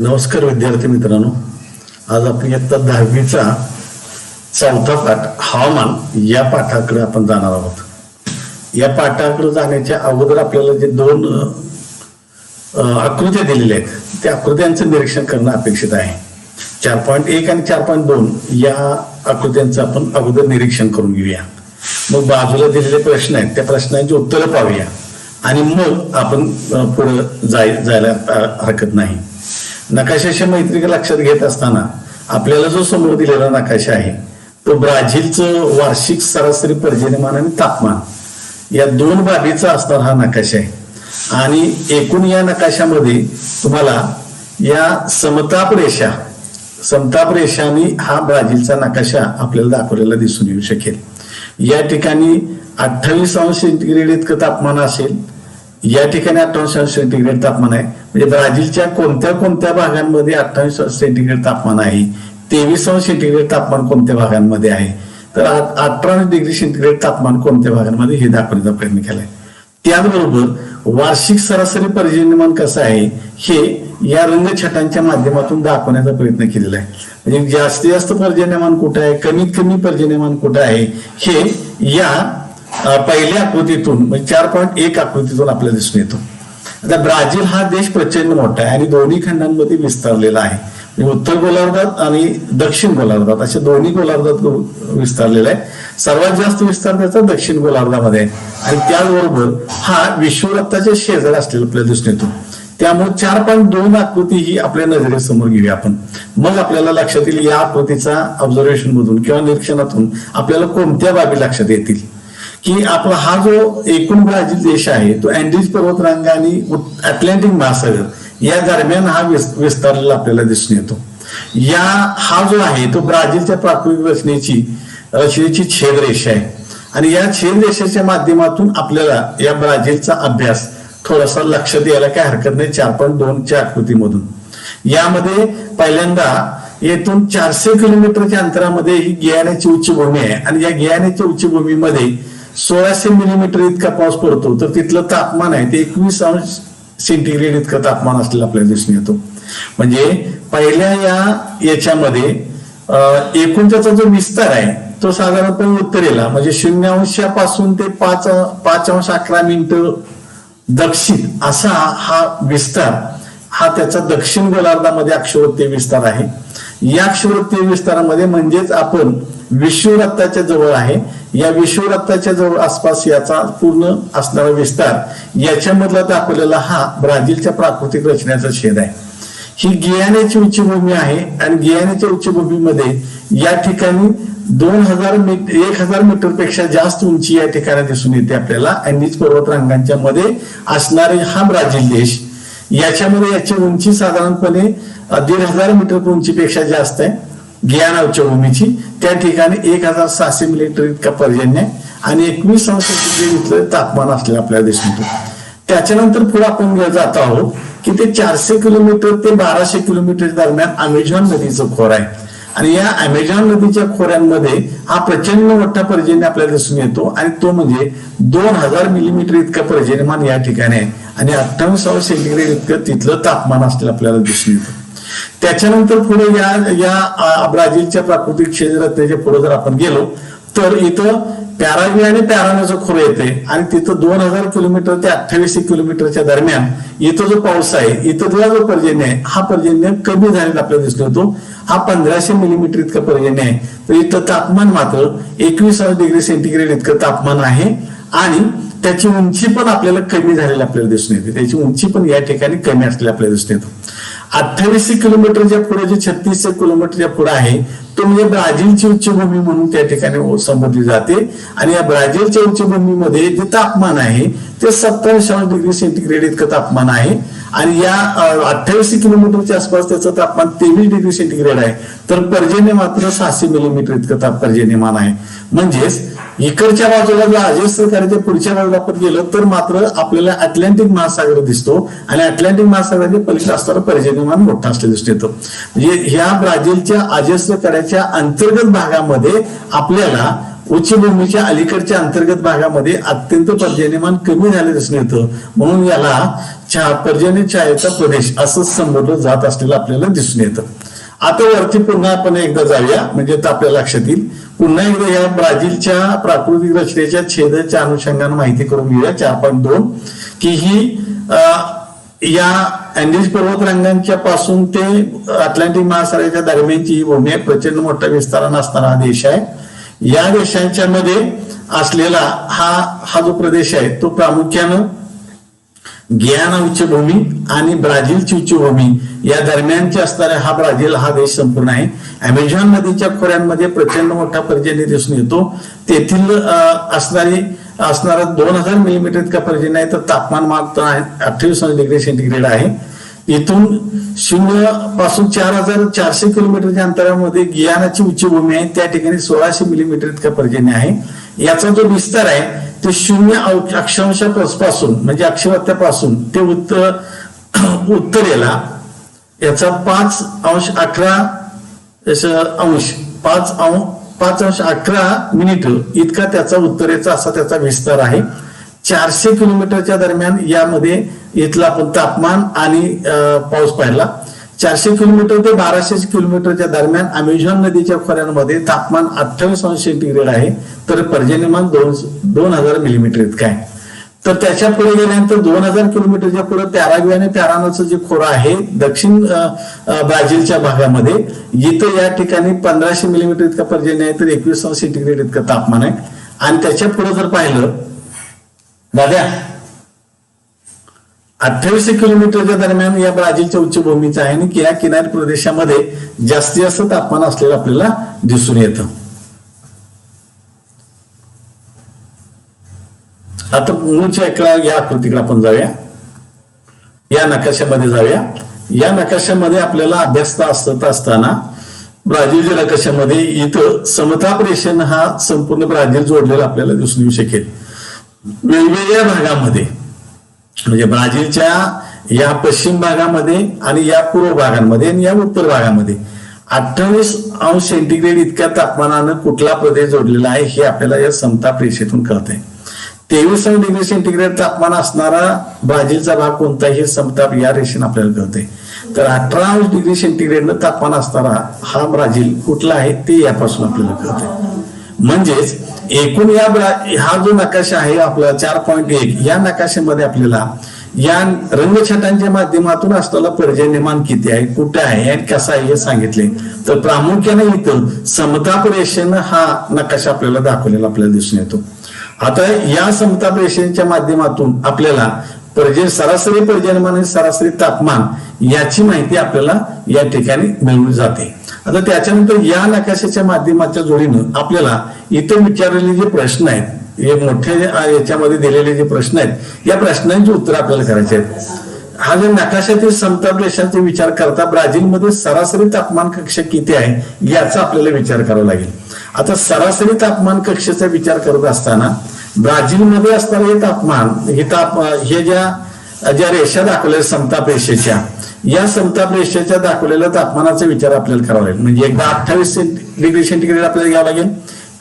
नमस्कार विद्यार्थी मित्रांनो, आज आपण इयत्ता 10वीचा चौथा पाठ हवामान या पाठाकडे आपण जाणार आहोत. या पाठाकडे जाण्याच्या अगोदर आपल्याला जे दोन आकृत्या दिलेल्या आहेत त्या आकृत्यांचं निरीक्षण करणं अपेक्षित आहे. 4.1 आणि 4.2 या आकृत्यांचं आपण अगोदर निरीक्षण करून घेऊया. मग बाजूला दिलेले प्रश्न आहेत त्या प्रश्नांची उत्तरं पाहूया आणि मग आपण पुढे जायला हरकत नाही. नकाशाच्या मैत्रिका लक्षात घेत असताना आपल्याला जो समोर दिलेला नकाशा आहे तो ब्राझीलचं वार्षिक सरासरी पर्जन्यमान आणि तापमान या दोन बाबीचा असणारा हा नकाशा आहे. आणि एकूण या नकाशामध्ये तुम्हाला या समताप रेषांनी हा ब्राझीलचा नकाशा आपल्याला दाखवलेला दिसून येऊ शकेल. या ठिकाणी 28 अंश सेंटीग्रेड इतकं तापमान असेल, या ठिकाणी 28 अंश सेंटीग्रेड तापमान आहे. म्हणजे ब्राझीलच्या कोणत्या कोणत्या भागांमध्ये 28 अंश सेंटीग्रेड तापमान आहे, 23 अंश सेंटीग्रेड तापमान कोणत्या भागांमध्ये आहे, तर 18 डिग्री सेंटीग्रेड तापमान कोणत्या भागांमध्ये हे दाखवण्याचा प्रयत्न केलाय. त्याचबरोबर वार्षिक सरासरी पर्जन्यमान कसं आहे हे या रंगछटांच्या माध्यमातून दाखवण्याचा प्रयत्न केलेला आहे. म्हणजे जास्तीत जास्त पर्जन्यमान कुठं आहे, कमीत कमी पर्जन्यमान कुठं आहे हे या पहिल्या आकृतीतून म्हणजे 4.1 आकृतीतून आपल्याला दिसून येतो. आता ब्राझील हा देश प्रचंड मोठा आहे आणि दोन्ही खंडांमध्ये विस्तारलेला आहे. म्हणजे उत्तर गोलार्धात आणि दक्षिण गोलार्धात अशा दोन्ही गोलार्धात विस्तारलेला आहे. सर्वात जास्त विस्तार त्याचा दक्षिण गोलार्धामध्ये आहे आणि त्याचबरोबर हा विषुववृत्ताच्या शेजारी असलेला आपल्याला दिसून येतो. त्यामुळे 4.2 आकृती ही आपल्या नजरेसमोर घेऊया आपण. मग आपल्याला लक्षात येईल या आकृतीचा ऑब्झर्वेशन मधून किंवा निरीक्षणातून आपल्याला कोणत्या बाबी लक्षात येतील की आपला हा जो एकूण ब्राझील देश आहे तो अँडीज पर्वतरांगा आणि अटलांटिक महासागर या दरम्यान हा विस्तारलेला आपल्याला दिसून येतो. हा जो आहे तो ब्राझीलच्या प्राकृतिक रचनेची छेदरेषा आहे आणि या छेदरेषेच्या माध्यमातून आपल्याला या ब्राझीलचा अभ्यास थोडासा लक्षात यायला काय हरकत नाही 4.2च्या आकृतीमधून. यामध्ये पहिल्यांदा येथून 400 किलोमीटरच्या अंतरामध्ये ही गियानाची उच्चभूमी आहे आणि या गियानाच्या उच्चभूमीमध्ये 1600 मिलीमीटर इतका पाऊस पडतो. तर तिथलं तापमान आहे ते 21 अंश सेंटीग्रेड इतकं तापमान असलेलं आपल्याला दिसून येतो. म्हणजे पहिल्या याच्यामध्ये एकूण त्याचा जो विस्तार आहे तो साधारणपणे उत्तरेला म्हणजे 0 अंशापासून ते 5 अंश 11 मिनिटं दक्षिण असा हा विस्तार हा त्याचा दक्षिण गोलार्धामध्ये अक्षवृत्तीय विस्तार आहे. या अक्षवृत्तीय विस्तारामध्ये म्हणजेच आपण विषुववृत्ताच्या जवळ आहे. या विषुववृत्ताच्या जवळ आसपास याचा पूर्ण असणारा विस्तार याच्यामधला दाखवलेला हा ब्राझीलच्या प्राकृतिक रचनेचा छेद आहे. ही गियानाची उच्चभूमी आहे आणि गियानाच्या उच्चभूमीमध्ये या ठिकाणी 1000 मीटर पेक्षा जास्त उंची या ठिकाणी दिसून येते आपल्याला. अँडीज पर्वतरांगांच्या मध्ये असणारे हा ब्राझील देश याच्यामध्ये याची उंची साधारणपणे 1500 मीटर उंचीपेक्षा जास्त आहे. गियाना उच्चभूमीची त्या ठिकाणी 1600 मिलीमीटर इतका पर्जन्य आहे आणि 21 अंश सेंटीग्रेड इथलं तापमान असलेलं आपल्याला दिसून येतो. त्याच्यानंतर पुढे आपण जात आहोत की ते 400 किलोमीटर ते 1200 किलोमीटर दरम्यान अमेझॉन नदीचं खोर आहे आणि या अमेझॉन नदीच्या खोऱ्यांमध्ये हा प्रचंड मोठा पर्जन्य आपल्याला दिसून येतो आणि तो म्हणजे 2000 मिलीमीटर इतका पर्जन्यमान या ठिकाणी आहे आणि 28 अंश सेंटीग्रेड इतकं तिथलं तापमान असलेलं आपल्याला दिसून येतं. त्याच्यानंतर पुढे या ब्राझीलच्या प्राकृतिक क्षेत्ररचनेच्या पुढे जर आपण गेलो तर इथं पॅराग्वे आणि पॅरानाचं खोरं येते आणि तिथं 2000 किलोमीटर ते 28 किलोमीटरच्या दरम्यान इथं जो पाऊस आहे इथं जो पर्जन्य आहे हा पर्जन्य कमी झालेला आपल्याला दिसून येतो. हा 1500 मिलीमीटर इतका पर्जन्य आहे. तर इथं तापमान मात्र 21 डिग्री सेंटीग्रेड इतकं तापमान आहे आणि त्याची उंची पण आपल्याला कमी झालेली आपल्याला दिसून येते. त्याची उंची पण या ठिकाणी कमी असलेली आपल्याला दिसून येतो. 28 किलोमीटरच्या पुढे जे 36 किलोमीटरच्या पुढे आहे तो म्हणजे ब्राझीलची उच्चभूमी म्हणून त्या ठिकाणी संबोधली जाते आणि या ब्राझीलच्या उच्चभूमीमध्ये जे तापमान आहे ते 27 डिग्री सेंटीग्रेड इतकं तापमान आहे आणि या 28 किलोमीटरच्या आसपास त्याचं तापमान 23 डिग्री सेंटीग्रेड आहे. तर पर्जन्य मात्र 600 मिलीमीटर इतकं पर्जन्यमान आहे. म्हणजेच इकडच्या बाजूला जर अजस्त्र करायच्या पुढच्या बाजूला आपण गेलो तर मात्र आपल्याला अटलांटिक महासागर दिसतो आणि अटलांटिक महासागराच्या पलीकडे असणारं पर्जन्यमान मोठं असलेलं दिसून येतं. म्हणजे ह्या ब्राझीलच्या अजस्त्र करायच्या अंतर्गत भागामध्ये आपल्याला उच्चभूमीच्या अलीकडच्या अंतर्गत भागामध्ये अत्यंत पर्जन्यमान कमी झाले दिसून येतं, म्हणून याला पर्जन्य छायेचा प्रदेश असं संबोधलं जात असलेलं आपल्याला दिसून येतं. आता वरती पुन्हा आपण एकदा जाऊया, म्हणजे आपल्या लक्षात येईल. पुन्हा एकदा या ब्राझीलच्या प्राकृतिक रचनेच्या छेदाच्या अनुषंगाने माहिती करून घेऊया 4.2 की ही या अँडीज पर्वतरांगांच्या पासून ते अटलांटिक महासागराच्या दरम्यानची ही भूमी आहे. प्रचंड मोठा विस्ताराने असणारा हा देश आहे. या देशांच्या मध्ये असलेला हा जो प्रदेश आहे तो प्रामुख्यानं गियाना उच्चभूमी आणि ब्राझीलची उच्चभूमी या दरम्यानचे असणारा हा ब्राझील हा देश संपूर्ण आहे. अमेझॉन नदीच्या खोऱ्यांमध्ये प्रचंड मोठा पर्जन्य दिसून येतो. तेथील असणारा 2000 मिलीमीटर इतका पर्जन्य आहे. तर तापमान मात्र 28 डिग्री सेंटीग्रेड आहे. इथून 0 पासून 4400 किलोमीटरच्या अंतरामध्ये गियानाची उच्चभूमी आहे. त्या ठिकाणी 1600 मिलीमीटर इतका पर्जन्य आहे. याचा जो विस्तार आहे ते 0 अक्षांशापासून म्हणजे अक्षवत्यापासून ते उत्तरेला याचा 5°11' इतका त्याचा उत्तरेचा असा त्याचा विस्तार आहे. 400 किलोमीटरच्या दरम्यान यामध्ये इथलं आपण तापमान आणि पाऊस पाहिला. 400 किलोमीटर ते 1200 किलोमीटरच्या दरम्यान अमेझॉन नदीच्या खोऱ्यांमध्ये तापमान 28 सेंटीग्रेड आहे. तर पर्जन्यमान 2000 मिलीमीटर इतका आहे. तर त्याच्या पुढे गेल्यानंतर 2000 किलोमीटरच्या पुढे पॅराग्वे आणि पॅरानाचं जे खोरं आहे दक्षिण ब्राझीलच्या भागामध्ये, इथं या ठिकाणी 1500 मिलीमीटर इतका पर्जन्य आहे. तर 21 सेंटीग्रेड इतकं तापमान आहे. आणि त्याच्या पुढे जर पाहिलं दाद्या 2800 किलोमीटरच्या दरम्यान या ब्राझीलच्या उच्चभूमीचा आहे आणि या किनारी प्रदेशामध्ये जास्तीत जास्त तापमान असलेलं आपल्याला दिसून येतं. आता मूळच्या या आकृतीकडे आपण जाऊया, या नकाशामध्ये जाऊया. या नकाशामध्ये आपल्याला अभ्यासता असताना ब्राझीलच्या नकाशामध्ये इथं समताप रेषेनं हा संपूर्ण ब्राझील जोडलेला आपल्याला दिसून येऊ शकेल. वेगवेगळ्या भागामध्ये म्हणजे ब्राझीलच्या या पश्चिम भागामध्ये आणि या पूर्व भागांमध्ये आणि या उत्तर भागामध्ये 28 सेंटीग्रेड इतक्या तापमानानं कुठला प्रदेश जोडलेला आहे हे आपल्याला या समताप रेषेतून कळतंय. 23 डिग्री सेंटीग्रेड तापमान असणारा ब्राझीलचा भाग कोणता हे समताप या रेषेने आपल्याला कळतंय. तर 18 डिग्री सेंटीग्रेडनं तापमान असणारा हा ब्राझील कुठला आहे ते यापासून आपल्याला कळतंय. म्हणजेच एकूण हा जो नकाशा आहे आपला 4.1 या नकाशामध्ये आपल्याला या रंगछटांच्या माध्यमातून असलेला पर्जन्यमान किती आहे, कुठे आहे आणि कसा आहे हे सांगितले. तर प्रामुख्याने इथं समताप रेषेनं हा नकाशा आपल्याला दाखवलेला आपल्याला दिसून येतो. आता या समताप रेषेच्या माध्यमातून आपल्याला सरासरी पर्जन्यमान आणि सरासरी तापमान याची माहिती आपल्याला या ठिकाणी मिळून जाते. आता त्याच्यानंतर या नकाशाच्या माध्यमाच्या जोडीनं आपल्याला इथं विचारलेले जे प्रश्न आहेत, हे मोठ्या याच्यामध्ये दिलेले जे प्रश्न आहेत या प्रश्नांची उत्तर आपल्याला करायचे आहेत. हा जो नकाशातील समताप रेषांचा विचार करता ब्राझीलमध्ये सरासरी तापमान कक्षा किती आहे याचा आपल्याला विचार करावा लागेल. आता सरासरी तापमान कक्षेचा विचार करत असताना ब्राझीलमध्ये असणारे हे तापमान हे ज्या रेषा दाखवल्या समताप रेषेच्या या समताप रेषेच्या दाखवलेल्या तापमानाचा विचार आपल्याला करावा लागेल. म्हणजे एकदा 28 डिग्री सेंटीग्रेड आपल्याला घ्यावं लागेल,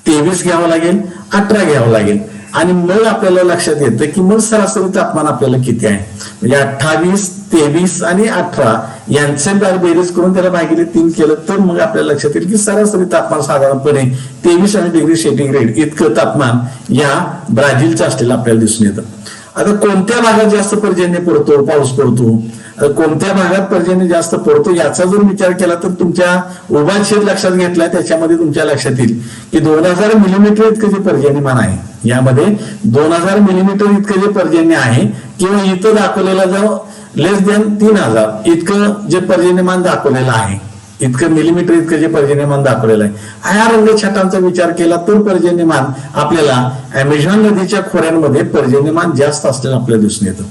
23 घ्यावं लागेल, 18 घ्यावं लागेल आणि मग आपल्याला लक्षात येतं की मग सरासरी तापमान आपल्याला किती आहे. म्हणजे 28, 23 आणि 18 यांचे बेरीज करून त्याला भागिले 3 केलं तर मग आपल्याला लक्षात येईल की सरासरी तापमान साधारणपणे 23 डिग्री सेंटीग्रेड इतकं तापमान या ब्राझीलचं असलेलं आपल्याला दिसून येतं. आता कोणत्या भागात जास्त पर्जन्य पडतो, पाऊस पडतो, कोणत्या भागात पर्जन्य जास्त पडतो याचा जर विचार केला तर तुमच्या उभा छेद लक्षात घेतला त्याच्यामध्ये तुमच्या लक्षात येईल की 2000 मिलीमीटर इतकं जे पर्जन्यमान आहे यामध्ये 2000 मिलीमीटर इतकं जे पर्जन्य आहे किंवा इथं दाखवलेला जो लेस दॅन 3000 इतकं जे पर्जन्यमान दाखवलेलं आहे, इतकं मिलीमीटर इतकं जे पर्जन्यमान दाखवलेलं आहे, ह्या रंगछटांचा विचार केला तर पर्जन्यमान आपल्याला अमेझॉन नदीच्या खोऱ्यांमध्ये पर्जन्यमान जास्त असलेलं आपल्याला दिसून येतं.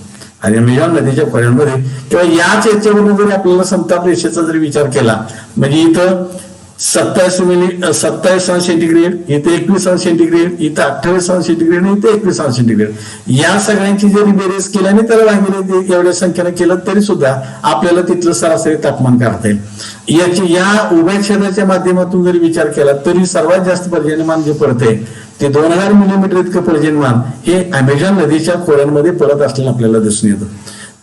आणि अमेझॉन नदीच्या खोऱ्यांमध्ये किंवा याच याच्यावरून जरी आपल्याला समताप रेषेचा जरी विचार केला म्हणजे इथं 27 सेंटीग्रेड, इथे 21 सेंटीग्रेड, इथं 28 सेंटीग्रेड, इथे 21 सेंटीग्रेड, या सगळ्यांची जरी बेरीज केल्याने त्याला भागिले एवढ्या संख्येने केलं तरी सुद्धा आपल्याला तिथलं सरासरी तापमान काढता येईल. याची या उभय छेदाच्या माध्यमातून जरी विचार केला तरी सर्वात जास्त पर्जन्यमान जे पडते ते 2000 मिलीमीटर इतकं पर्जन्यमान हे अमेझॉन नदीच्या खोऱ्यांमध्ये पडत असलेलं आपल्याला दिसून येतं.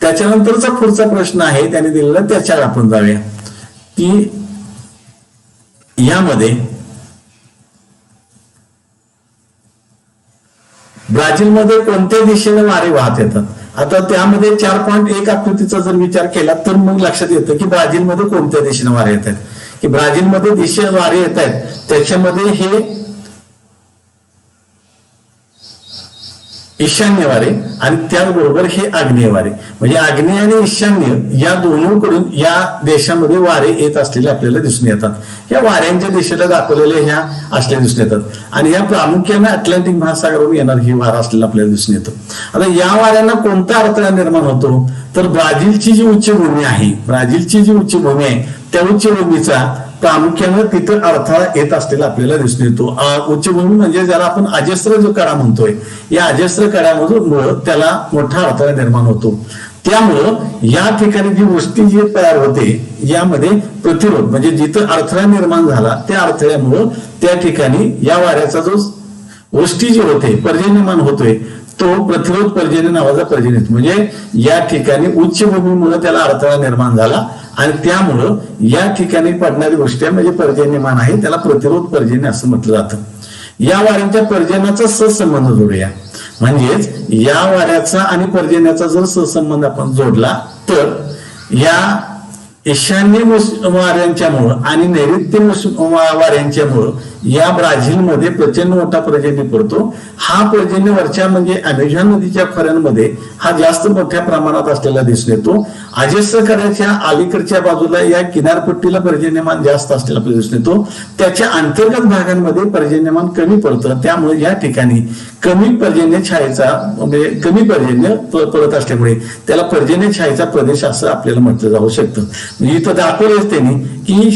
त्याच्यानंतरचा पुढचा प्रश्न आहे त्याने दिलेला, त्याच्यावर आपण जाऊया की यामध्ये ब्राझीलमध्ये कोणत्या दिशेने वारे वाहत येतात. आता त्यामध्ये 4.1 आकृतीचा जर विचार केला तर मग लक्षात येतं की ब्राझीलमध्ये कोणत्या दिशेने वारे येत आहेत, की ब्राझीलमध्ये दिशे वारे येत आहेत त्याच्यामध्ये हे ईशान्य वारे आणि त्याचबरोबर हे आग्नेय वारे, म्हणजे आग्नेय आणि ईशान्य या दोन्हीकडून या देशामध्ये वारे येत असलेले आपल्याला दिसून येतात. या वाऱ्यांच्या दिशेला दाखवलेल्या ह्या असलेल्या दिसून येतात आणि या प्रामुख्याने अटलांटिक महासागरावरून येणार ही वारा असलेला आपल्याला दिसून येतो. आता या वाऱ्यांना कोणता अडथळा निर्माण होतो तर ब्राझीलची जी उच्चभूमी आहे, ब्राझीलची जी उच्चभूमी आहे त्या उच्चभूमीचा प्रामुख्याने तिथं अडथळा येत असलेला आपल्याला दिसून येतो. उच्चभूमी म्हणजे ज्याला आपण अजस्त्र जो कडा म्हणतोय, या अजस्त्र कड्यामधून त्याला मोठा अडथळा निर्माण होतो. त्यामुळं या ठिकाणी जी वृष्टी जी तयार होते यामध्ये प्रतिरोध म्हणजे जिथं अडथळा निर्माण झाला त्या अडथळ्यामुळं त्या ठिकाणी या वाऱ्याचा जो वृष्टी जी होते पर्जन्यमान होतोय तो प्रतिरोध पर्जन्य नावाचा पर्जन्य, म्हणजे या ठिकाणी उच्चभूमीमुळे त्याला अडथळा निर्माण झाला आणि त्यामुळं या ठिकाणी पडणारी गोष्ट म्हणजे पर्जन्यमान आहे त्याला प्रतिरोध पर्जन्य असं म्हटलं जातं. या वाऱ्यांच्या पर्जन्याचा सहसंबंध जोडूया, म्हणजेच या वाऱ्याचा आणि पर्जन्याचा जर सहसंबंध आपण जोडला तर या ईशान्य वाऱ्यांच्यामुळं आणि नैऋत्य वाऱ्यांच्यामुळं या ब्राझीलमध्ये प्रचंड मोठा पर्जन्य पडतो. हा पर्जन्य वरच्या म्हणजे अमेझॉन नदीच्या खोऱ्यांमध्ये हा जास्त मोठ्या प्रमाणात असलेला दिसून येतो. अजस्त्र कड्याच्या अलीकडच्या बाजूला या किनारपट्टीला पर्जन्यमान जास्त असलेला आपल्याला दिसून येतो. त्याच्या अंतर्गत भागांमध्ये पर्जन्यमान कमी पडतं, त्यामुळे या ठिकाणी कमी पर्जन्य छायेचा म्हणजे कमी पर्जन्य पडत असल्यामुळे त्याला पर्जन्य छायेचा प्रदेश असं आपल्याला म्हटलं जाऊ शकतं. इथं दाखवलेच त्यांनी की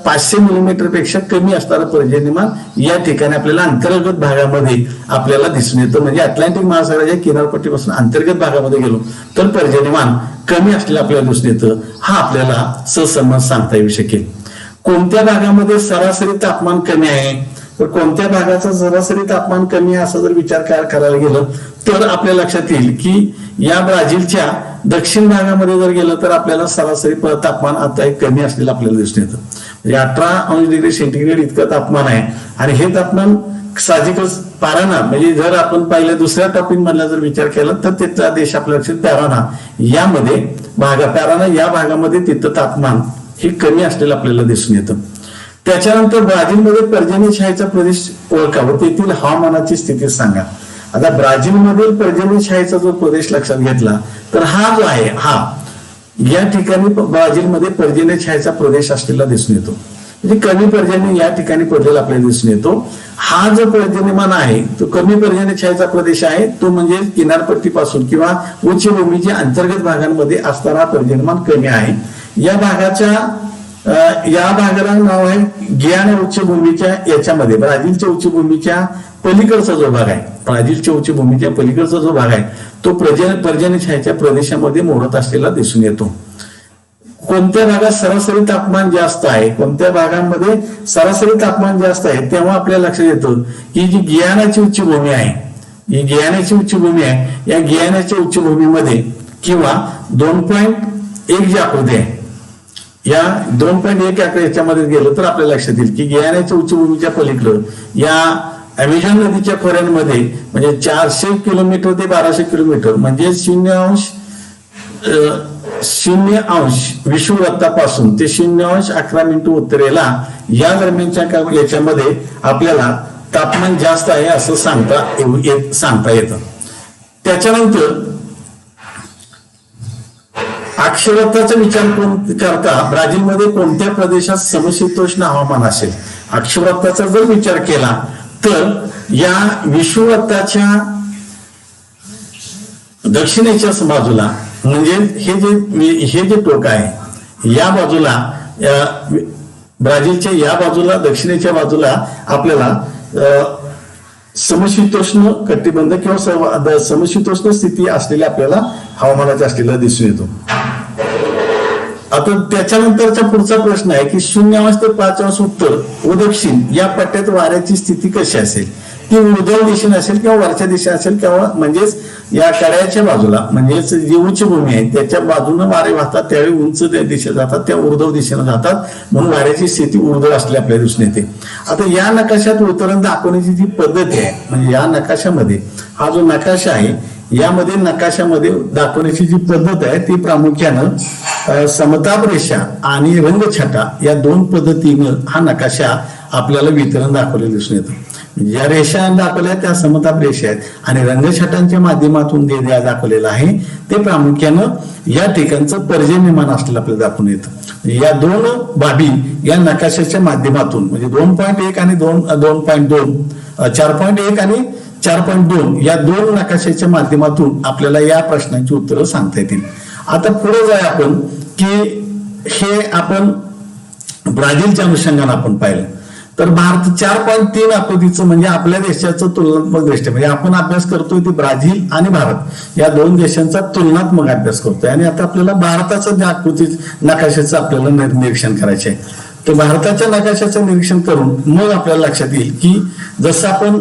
500 मिलीमीटर पेक्षा कमी असणारं पर्जन्यमान या ठिकाणी आपल्याला अंतर्गत भागामध्ये आपल्याला दिसून येतं. म्हणजे अटलांटिक महासागराच्या किनारपट्टीपासून अंतर्गत भागामध्ये गेलो तर पर्जन्यमान कमी असलेलं आपल्याला दिसून येतं. हा आपल्याला सहसंबंध सांगता येऊ शकेल. कोणत्या भागामध्ये सरासरी तापमान कमी आहे तर कोणत्या भागाचं सरासरी तापमान कमी आहे असं जर विचार करायला गेलं तर आपल्या लक्षात येईल की या ब्राझीलच्या दक्षिण भागामध्ये जर गेलं तर आपल्याला सरासरी तापमान आता एक कमी असलेलं आपल्याला दिसून येतं. म्हणजे 18 डिग्री सेंटीग्रेड इतकं तापमान आहे आणि हे तापमान साहजिकच पॅराना म्हणजे जर आपण पहिल्या दुसऱ्या टॉपिक मधला जर विचार केला तर तिथला देश आपल्या लक्षात पॅराना यामध्ये पॅराना या भागामध्ये तिथं तापमान हे कमी असलेलं आपल्याला दिसून येतं. त्याच्यानंतर ब्राझीलमध्ये पर्जन्यछायेचा प्रदेश ओळखावा, तेथील हवामानाची स्थिती सांगा. आता ब्राझीलमधील पर्जन्यछायेचा जो प्रदेश लक्षात घेतला तर हा जो आहे हा या ठिकाणी ब्राझीलमध्ये पर्जन्यछायेचा प्रदेश असलेला दिसून येतो. म्हणजे कमी पर्जन्य या ठिकाणी पडलेला आपल्याला दिसून येतो. हा जो पर्जन्यमान आहे तो कमी पर्जन्यछायेचा प्रदेश आहे, तो म्हणजे किनारपट्टीपासून किंवा उच्चभूमीच्या अंतर्गत भागांमध्ये असणारा पर्जन्यमान कमी आहे. या भागाला नाव आहे गियाना उच्चभूमीच्या याच्यामध्ये ब्राझीलच्या उच्चभूमीच्या पलीकडचा जो भाग आहे, ब्राझीलच्या उच्चभूमीच्या पलीकडचा जो भाग आहे तो पर्जन्यछायेच्या प्रदेशामध्ये मोडत असलेला दिसून येतो. कोणत्या भागात सरासरी तापमान जास्त आहे, कोणत्या भागांमध्ये सरासरी तापमान जास्त आहे तेव्हा आपल्याला लक्षात येतं की जी गियानाची उच्चभूमी आहे, ही गियानाची उच्चभूमी आहे, या गियानाच्या उच्चभूमीमध्ये किंवा 2.1 जी आकृती आहे या 2.1 याच्यामध्ये गेलो तर आपल्याला लक्षात येईल की गियानाच्या उच्चभूमीच्या पलीकडं या अमेझॉन नदीच्या खोऱ्यांमध्ये म्हणजे 400 किलोमीटर ते 1200 किलोमीटर म्हणजे 0° विषुववृत्तापासून ते 0°11' उत्तरेला या दरम्यानच्या याच्यामध्ये आपल्याला तापमान जास्त आहे असं सांगता येतं. त्याच्यानंतर अक्षवृत्ताचा विचार करता ब्राझीलमध्ये कोणत्या प्रदेशात समशीतोष्ण हवामान असेल. अक्षवृत्ताचा जर विचार केला तर या विषुववृत्ताच्या दक्षिणेच्या बाजूला म्हणजे हे जे टोक आहे या बाजूला ब्राझीलच्या या बाजूला दक्षिणेच्या बाजूला आपल्याला समशीतोष्ण कटिबंध किंवा समशीतोष्ण स्थिती असलेल्या आपल्याला हवामानाचे असलेला दिसून येतो. आता त्याच्यानंतरचा पुढचा प्रश्न आहे की 0° ते 5° उत्तर व दक्षिण या पट्ट्यात वाऱ्याची स्थिती कशी असेल. ती ऊर्ध्व दिशेने असेल किंवा वरच्या दिशेने असेल किंवा म्हणजेच या कड्याच्या बाजूला म्हणजेच जी उंच भूमी आहे त्याच्या बाजूने वारे वाहतात त्यावेळी उंच दिशेने जातात त्या ऊर्ध्व दिशेने जातात म्हणून वाऱ्याची स्थिती ऊर्ध्व असली आपल्याला दिसून येते. आता या नकाशात उतरण दाखवण्याची जी पद्धत आहे म्हणजे या नकाशामध्ये हा जो नकाशा आहे यामध्ये नकाशामध्ये दाखवण्याची जी पद्धत आहे ती प्रामुख्यानं समताप रेषा आणि रंगछटा या दोन पद्धतीनं हा नकाशा आपल्याला वितरण दाखवलेलं दिसून येतं. ज्या रेषा दाखवल्या त्या समताप रेषा आहेत आणि रंगछटांच्या माध्यमातून जे दाखवलेलं आहे ते प्रामुख्यानं या ठिकाणचं पर्जन्यमान असलेलं आपल्याला दाखवून येतं. या दोन बाबी या नकाशाच्या माध्यमातून म्हणजे 2.1 आणि 2.2 4.1 आणि 4.2 या दोन नकाशाच्या माध्यमातून आपल्याला या प्रश्नांची उत्तरं सांगता येतील. आता पुढे जाय आपण की हे आपण ब्राझीलच्या अनुषंगाने आपण पाहिलं तर भारत 4.3 आकृतीचं म्हणजे आपल्या देशाचं तुलनात्मक दृष्ट्या म्हणजे आपण अभ्यास करतोय ते ब्राझील आणि भारत या दोन देशांचा तुलनात्मक अभ्यास करतोय आणि आता आपल्याला भारताचं ज्या आकृती नकाशाचं आपल्याला निरीक्षण करायचं आहे. तर भारताच्या नकाशाचं निरीक्षण करून मग आपल्याला लक्षात येईल की जसं आपण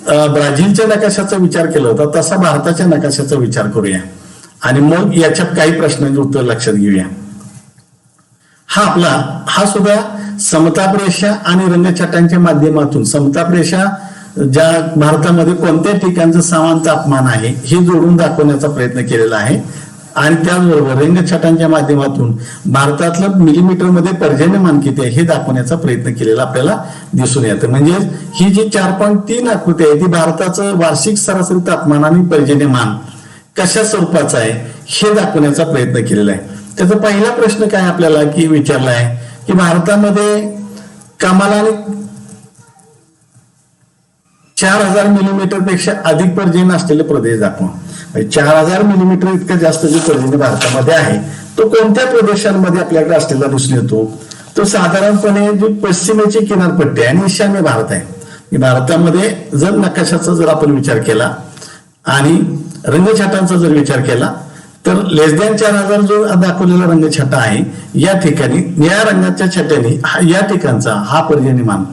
ब्राझीलच्या नकाशाचा विचार केला होता तसा भारताच्या नकाशाचा विचार करूया आणि मग याच्यात काही प्रश्नांची उत्तर लक्षात घेऊया. हा सुद्धा समताप रेषा आणि रंगछटांच्या माध्यमातून समताप रेषा ज्या भारतामध्ये कोणत्या ठिकाणचं समान तापमान आहे हे जोडून दाखवण्याचा प्रयत्न केलेला आहे आणि त्याचबरोबर रंगछटांच्या माध्यमातून भारतातलं मिलीमीटर मध्ये पर्जन्यमान किती आहे हे दाखवण्याचा प्रयत्न केलेला आपल्याला दिसून येतं. म्हणजे ही जी 4.3 आकृती आहे ती भारताचं वार्षिक सरासरी तापमान आणि पर्जन्यमान कशा स्वरूपाचं आहे हे दाखवण्याचा प्रयत्न केलेला आहे. त्याचा पहिला प्रश्न काय आपल्याला की विचारला आहे की भारतामध्ये कमाल 4000 मिलीमीटर पेक्षा अधिक पर्जन्य असलेले प्रदेश दाखवा. 4000 मिलीमीटर इतकं जास्त जे पर्जन्य भारतामध्ये आहे तो कोणत्या प्रदेशांमध्ये आपल्याकडे असलेला दिसून येतो. तो साधारणपणे जी पश्चिमेची किनारपट्टी आहे आणि ईशान्य भारत आहे. भारतामध्ये जर नकाशाचा जर आपण विचार केला आणि रंगछटांचा जर विचार केला तर लेस दॅन 4000 जो दाखवलेला रंगछटा आहे या ठिकाणी निळ्या रंगाच्या छट्याने या ठिकाणचा हा पर्जन्यमान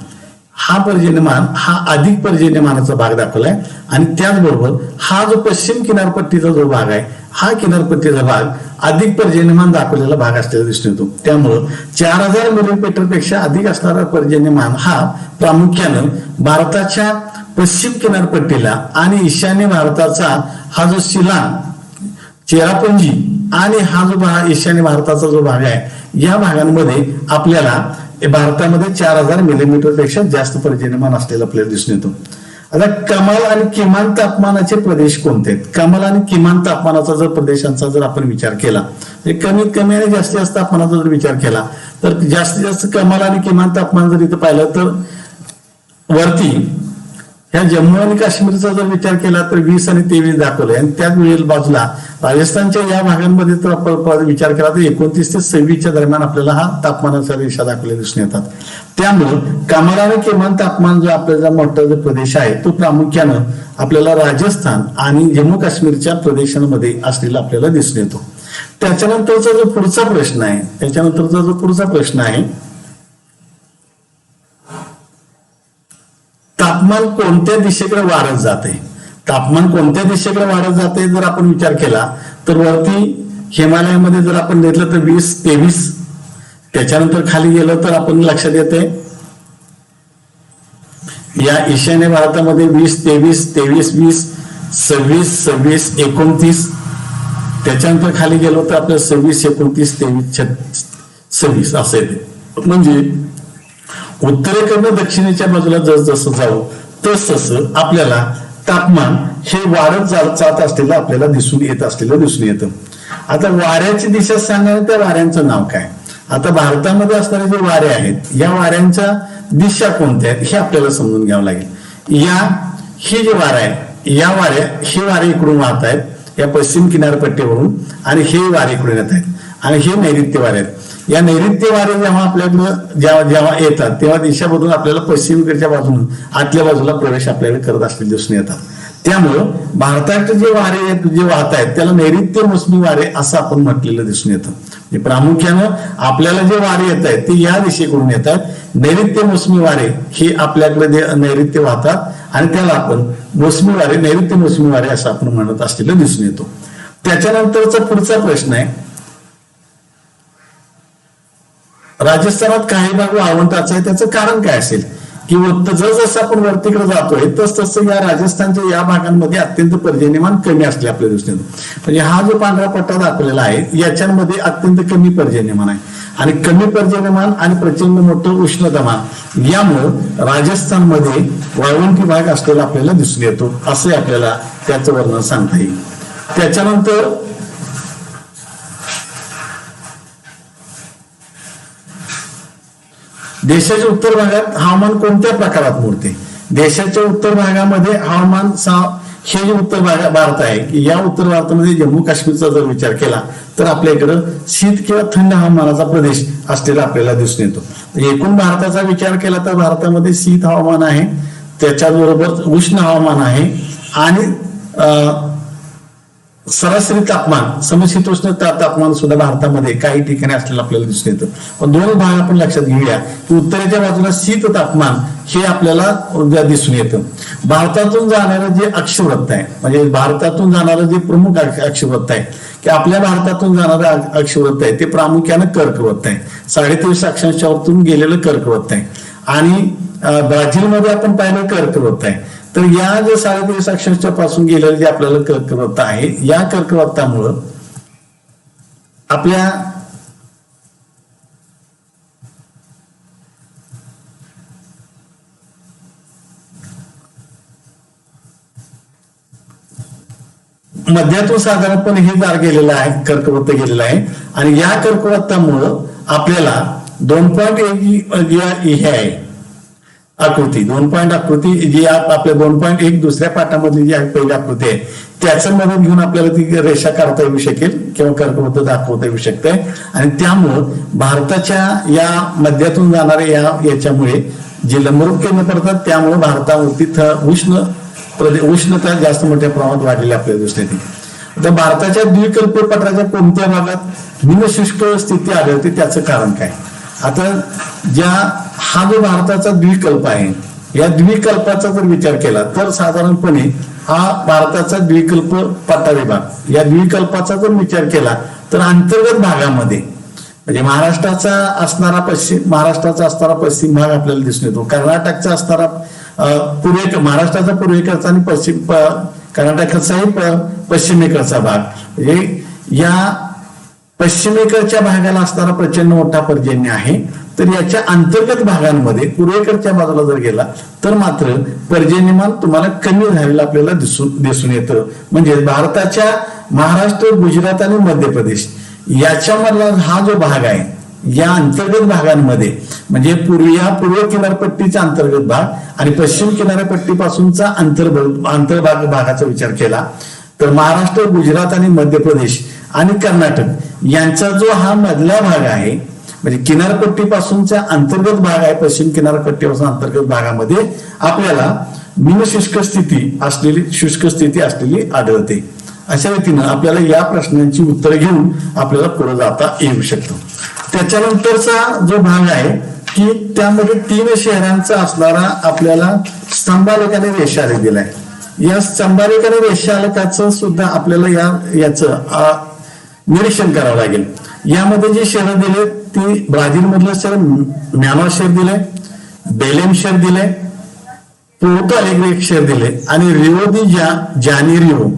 हा अधिक पर्जन्यमानाचा भाग दाखवलाय आणि त्याचबरोबर हा जो पश्चिम किनारपट्टीचा जो भाग आहे हा किनारपट्टीचा भाग अधिक पर्जन्यमान दाखवलेला भाग असलेला दिसून येतो. त्यामुळं 4000 मिलीमीटर पेक्षा अधिक असणारा पर्जन्यमान हा प्रामुख्यानं भारताच्या पश्चिम किनारपट्टीला आणि ईशान्य भारताचा हा जो शिलांग चेरापुंजी आणि हा जो ईशान्य भारताचा जो भाग आहे या भागांमध्ये आपल्याला भारतामध्ये 4000 मिलीमीटर पेक्षा जास्त पर्जन्यमान असलेला आपल्याला दिसून येतो. आता कमाल आणि किमान तापमानाचे प्रदेश कोणते आहेत. कमाल आणि किमान तापमानाचा जर प्रदेशांचा जर आपण विचार केला कमीत कमी आणि जास्तीत जास्त तापमानाचा जर विचार केला तर जास्तीत जास्त कमाल आणि किमान तापमान जर इथं पाहिलं तर वरती ह्या जम्मू आणि काश्मीरचा जर विचार केला तर 20 आणि 23 दाखवलंय आणि त्याच वेळेला बाजूला राजस्थानच्या या भागांमध्ये जर आपण विचार केला तर 29 ते 26 दरम्यान आपल्याला हा तापमानाचा रेषा दाखवले दिसून येतात. त्यामुळं कमाल आणि किमान तापमान जो आपल्याला मोठा जो प्रदेश आहे तो प्रामुख्यानं आपल्याला राजस्थान आणि जम्मू काश्मीरच्या प्रदेशांमध्ये असलेला आपल्याला दिसून येतो. त्याच्यानंतरचा जो पुढचा प्रश्न आहे तापमान कोणत्या दिशेकडे वाढत जाते. तापमान कोणत्या दिशेकडे वाढत जाते जर आपण विचार केला तर वरती हिमालयामध्ये जर आपण घेतलं तर 20-23 त्याच्यानंतर खाली गेलं तर आपण लक्षात येते या ईशान्य भारतामध्ये 20-23 23-20 26-26 29 त्याच्यानंतर खाली गेलो तर आपलं 26-29-23-26 असं येते. म्हणजे उत्तरेकडनं दक्षिणेच्या बाजूला जसं जाऊ तस आपल्याला तापमान हे वाढत जात असलेलं आपल्याला दिसून येतं. आता वाऱ्याची दिशा सांगणार त्या वाऱ्यांचं नाव काय. आता भारतामध्ये असणारे जे वारे आहेत या वाऱ्यांच्या दिशा कोणत्या आहेत हे आपल्याला समजून घ्यावं लागेल. हे जे वारे आहे हे वारे इकडून वाहत आहेत या पश्चिम किनारपट्टीवरून आणि हे वारे इकडून येत आहेत आणि हे नैऋत्य वारे आहेत. या नैऋत्य वारे जेव्हा आपल्याकडं जेव्हा येतात तेव्हा दिशामधून आपल्याला पश्चिमेकडच्या बाजून आतल्या बाजूला प्रवेश आपल्याकडे करत असलेले दिसून येतात. त्यामुळं भारताचे जे वारे जे वाहत आहेत त्याला नैऋत्य मोसमी वारे असं आपण म्हटलेलं दिसून येतं. प्रामुख्यानं आपल्याला जे वारे येत आहेत ते या दिशेकडून येतात. नैऋत्य मोसमी वारे हे आपल्याकडे नैऋत्य वाहतात आणि त्याला आपण मोसमी वारे नैऋत्य मोसमी वारे असं आपण म्हणत असलेलं दिसून येतो. त्याच्यानंतरचा पुढचा प्रश्न आहे, राजस्थानात काही भाग वाळवंटाचा आहे, त्याचं कारण काय असेल? की जसं आपण वरतीकडे जातोय तसं या राजस्थानच्या या भागांमध्ये अत्यंत पर्जन्यमान कमी असले आपल्या दृष्टीने. म्हणजे हा जो पांढरा पट्टा दाखवलेला आहे याच्यामध्ये अत्यंत कमी पर्जन्यमान आहे आणि कमी पर्जन्यमान आणि प्रचंड मोठं उष्णतामान यामुळं राजस्थानमध्ये वाळवंटी भाग असलेला आपल्याला दिसून येतो असं आपल्याला त्याचं वर्णन सांगता येईल. त्याच्यानंतर देशाच्या उत्तर भागात हवामान कोणत्या प्रकारात मोडते? देशाच्या उत्तर भागामध्ये हवामान हे जे उत्तर भारत आहे की या उत्तर भारतामध्ये जम्मू काश्मीरचा जर विचार केला तर आपल्या इकडं शीत किंवा थंड हवामानाचा प्रदेश असलेला आपल्याला दिसून येतो. एकूण भारताचा विचार केला तर भारतामध्ये शीत हवामान आहे, त्याच्याबरोबर उष्ण हवामान आहे आणि सरासरी तापमान समशीतोष्ण तापमान सुद्धा भारतामध्ये काही ठिकाणी असलेलं आपल्याला दिसून येतं. पण दोन भाग आपण लक्षात घेऊया की उत्तरेच्या बाजूला शीत तापमान हे आपल्याला दिसून येतं. भारतातून जाणारं जे अक्षवृत्त आहे म्हणजे भारतातून जाणारं जे प्रमुख अक्षवृत्त आहे की आपल्या भारतातून जाणारं अक्षवृत्त आहे ते प्रामुख्यानं कर्कवृत्त आहे. 23.5 अक्षांशावरतून गेलेलं कर्कवृत्त आहे आणि ब्राझीलमध्ये आपण पाहिलं कर्कवृत्त आहे. तर या जे 23.5 अक्षांच्या पासून गेलेलं जे आपल्याला कर्कवृत्त आहे या कर्कवृत्तामुळं आपल्या मध्यातून साधारणपणे हे दार गेलेलं आहे, कर्कवृत्त गेलेलं आहे आणि या कर्कवृत्तामुळं आपल्याला 2.1 हे आहे आकृती 2 आकृती जी आपल्या 2.1 दुसऱ्या पाठामधली जी पहिली आकृती आहे त्याचं मदत घेऊन आपल्याला ती रेषा काढता येऊ शकेल किंवा कर्कवृत्त दाखवता येऊ शकते. आणि त्यामुळं भारताच्या या मध्यातून जाणाऱ्या याच्यामुळे जे लंबरूप केंद्र पडतात त्यामुळे भारतावरती उष्णता जास्त मोठ्या प्रमाणात वाढलेली आपल्याला दिसते. तर भारताच्या द्विकल्पीय पठाराच्या कोणत्या भागात निमशुष्क स्थिती आढळते त्याचं कारण काय? आता हा जो भारताचा द्विकल्प आहे या द्विकल्पाचा जर विचार केला तर साधारणपणे हा भारताचा द्विकल्प पट्टा विभाग या द्विकल्पाचा जर विचार केला तर अंतर्गत भागामध्ये म्हणजे महाराष्ट्राचा असणारा पश्चिम भाग आपल्याला दिसून येतो. कर्नाटकचा असणारा महाराष्ट्राचा पूर्वेकडचा आणि कर्नाटकाचाही पश्चिमेकडचा भाग म्हणजे या पश्चिमेकडच्या भागाला असणारा प्रचंड मोठा पर्जन्य आहे. तर याच्या अंतर्गत भागांमध्ये पूर्वेकडच्या बाजूला जर गेला तर मात्र पर्जन्यमान तुम्हाला कमी झालेलं आपल्याला दिसून येतं. म्हणजे भारताच्या महाराष्ट्र, गुजरात आणि मध्य प्रदेश याच्यामधला हा जो भाग आहे या अंतर्गत भागांमध्ये म्हणजे पूर्व किनारपट्टीचा अंतर्गत भाग आणि पश्चिम किनारपट्टीपासूनचा अंतर्भाग भागाचा विचार केला तर महाराष्ट्र, गुजरात आणि मध्य प्रदेश आणि कर्नाटक यांचा जो हा मधला भाग आहे म्हणजे किनारपट्टीपासूनचा अंतर्गत भाग आहे पश्चिम किनारपट्टीपासून अंतर्गत भागामध्ये आपल्याला निमशुष्क शुष्क स्थिती असलेली आढळते. अशा रीतीनं आपल्याला या प्रश्नांची उत्तरे घेऊन आपल्याला पुढे जाता येऊ शकतं. त्याच्यानंतरचा जो भाग आहे की त्यामध्ये 3 शहरांचा असणारा आपल्याला स्तंभालेखाने रेषाआलेख दिलाय. या स्तंभालेखाने रेषाआलेखाचं सुद्धा आपल्याला याचं निरीक्षण करावं लागेल. यामध्ये जे शहर दिले ते ब्राझील मधलं शहर म्यानमार शहर दिले, बेलेम शहर दिले, पोर्टो अलेग्रे एक शहर दिले आणि रिओ दी जानेरिओ